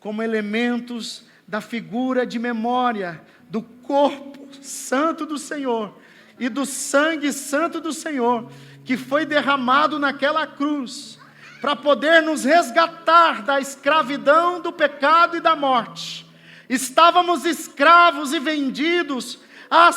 como elementos da figura de memória do corpo santo do Senhor e do sangue santo do Senhor, que foi derramado naquela cruz, para poder nos resgatar da escravidão, do pecado e da morte. Estávamos escravos e vendidos,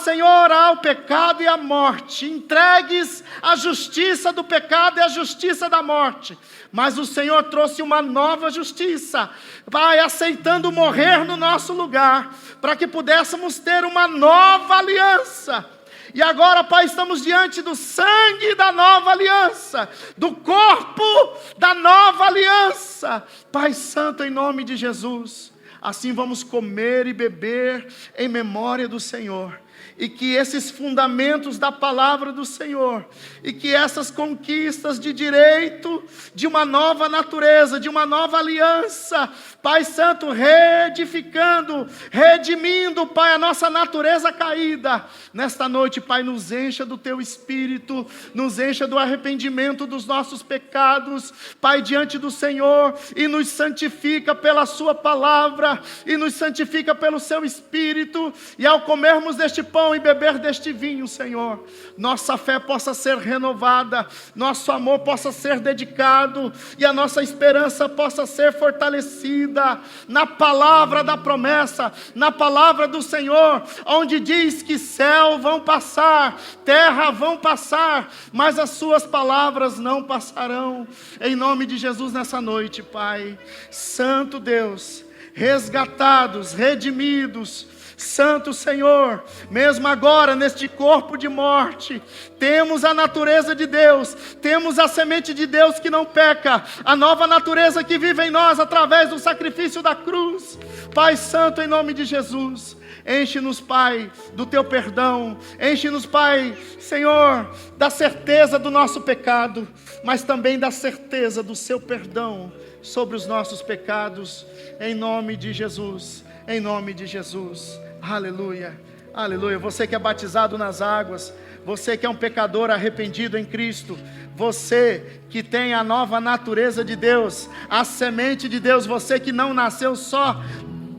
Senhor, ao pecado e à morte, entregues à justiça do pecado e à justiça da morte. Mas o Senhor trouxe uma nova justiça, Pai, aceitando morrer no nosso lugar, para que pudéssemos ter uma nova aliança. E agora, Pai, estamos diante do sangue da nova aliança, do corpo da nova aliança. Pai Santo, em nome de Jesus, assim vamos comer e beber em memória do Senhor. E que esses fundamentos da palavra do Senhor, e que essas conquistas de direito, de uma nova natureza, de uma nova aliança, Pai Santo, reedificando, redimindo, Pai, a nossa natureza caída, nesta noite, Pai, nos encha do Teu Espírito, nos encha do arrependimento dos nossos pecados, Pai, diante do Senhor, e nos santifica pela Sua palavra, e nos santifica pelo Seu Espírito, e ao comermos deste pão e beber deste vinho, Senhor, nossa fé possa ser renovada, nosso amor possa ser dedicado e a nossa esperança possa ser fortalecida na palavra da promessa, na palavra do Senhor, onde diz que céu vão passar, terra vão passar, mas as suas palavras não passarão. Em nome de Jesus nessa noite, Pai, Santo Deus, resgatados, redimidos, Santo Senhor, mesmo agora neste corpo de morte, temos a natureza de Deus, temos a semente de Deus que não peca, a nova natureza que vive em nós através do sacrifício da cruz. Pai Santo, em nome de Jesus, enche-nos, Pai, do Teu perdão, enche-nos, Pai, Senhor, da certeza do nosso pecado, mas também da certeza do Seu perdão sobre os nossos pecados, em nome de Jesus, em nome de Jesus. Aleluia, aleluia. Você que é batizado nas águas, você que é um pecador arrependido em Cristo, você que tem a nova natureza de Deus, a semente de Deus, você que não nasceu só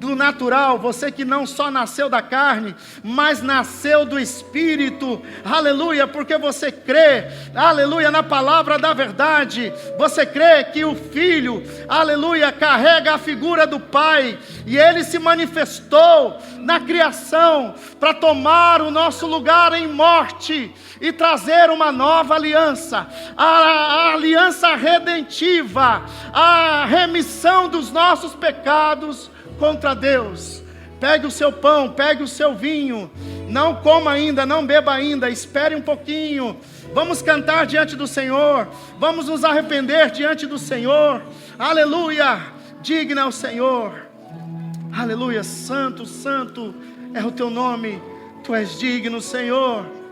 do natural, você que não só nasceu da carne, mas nasceu do Espírito, aleluia, porque você crê, aleluia, na palavra da verdade, você crê que o Filho, aleluia, carrega a figura do Pai, e Ele se manifestou na criação, para tomar o nosso lugar em morte, e trazer uma nova aliança, a aliança redentiva, a remissão dos nossos pecados contra Deus. Pegue o seu pão, pegue o seu vinho, não coma ainda, não beba ainda, espere um pouquinho, vamos cantar diante do Senhor, vamos nos arrepender diante do Senhor, aleluia, digno é o Senhor, aleluia, santo, santo é o teu nome, tu és digno, Senhor.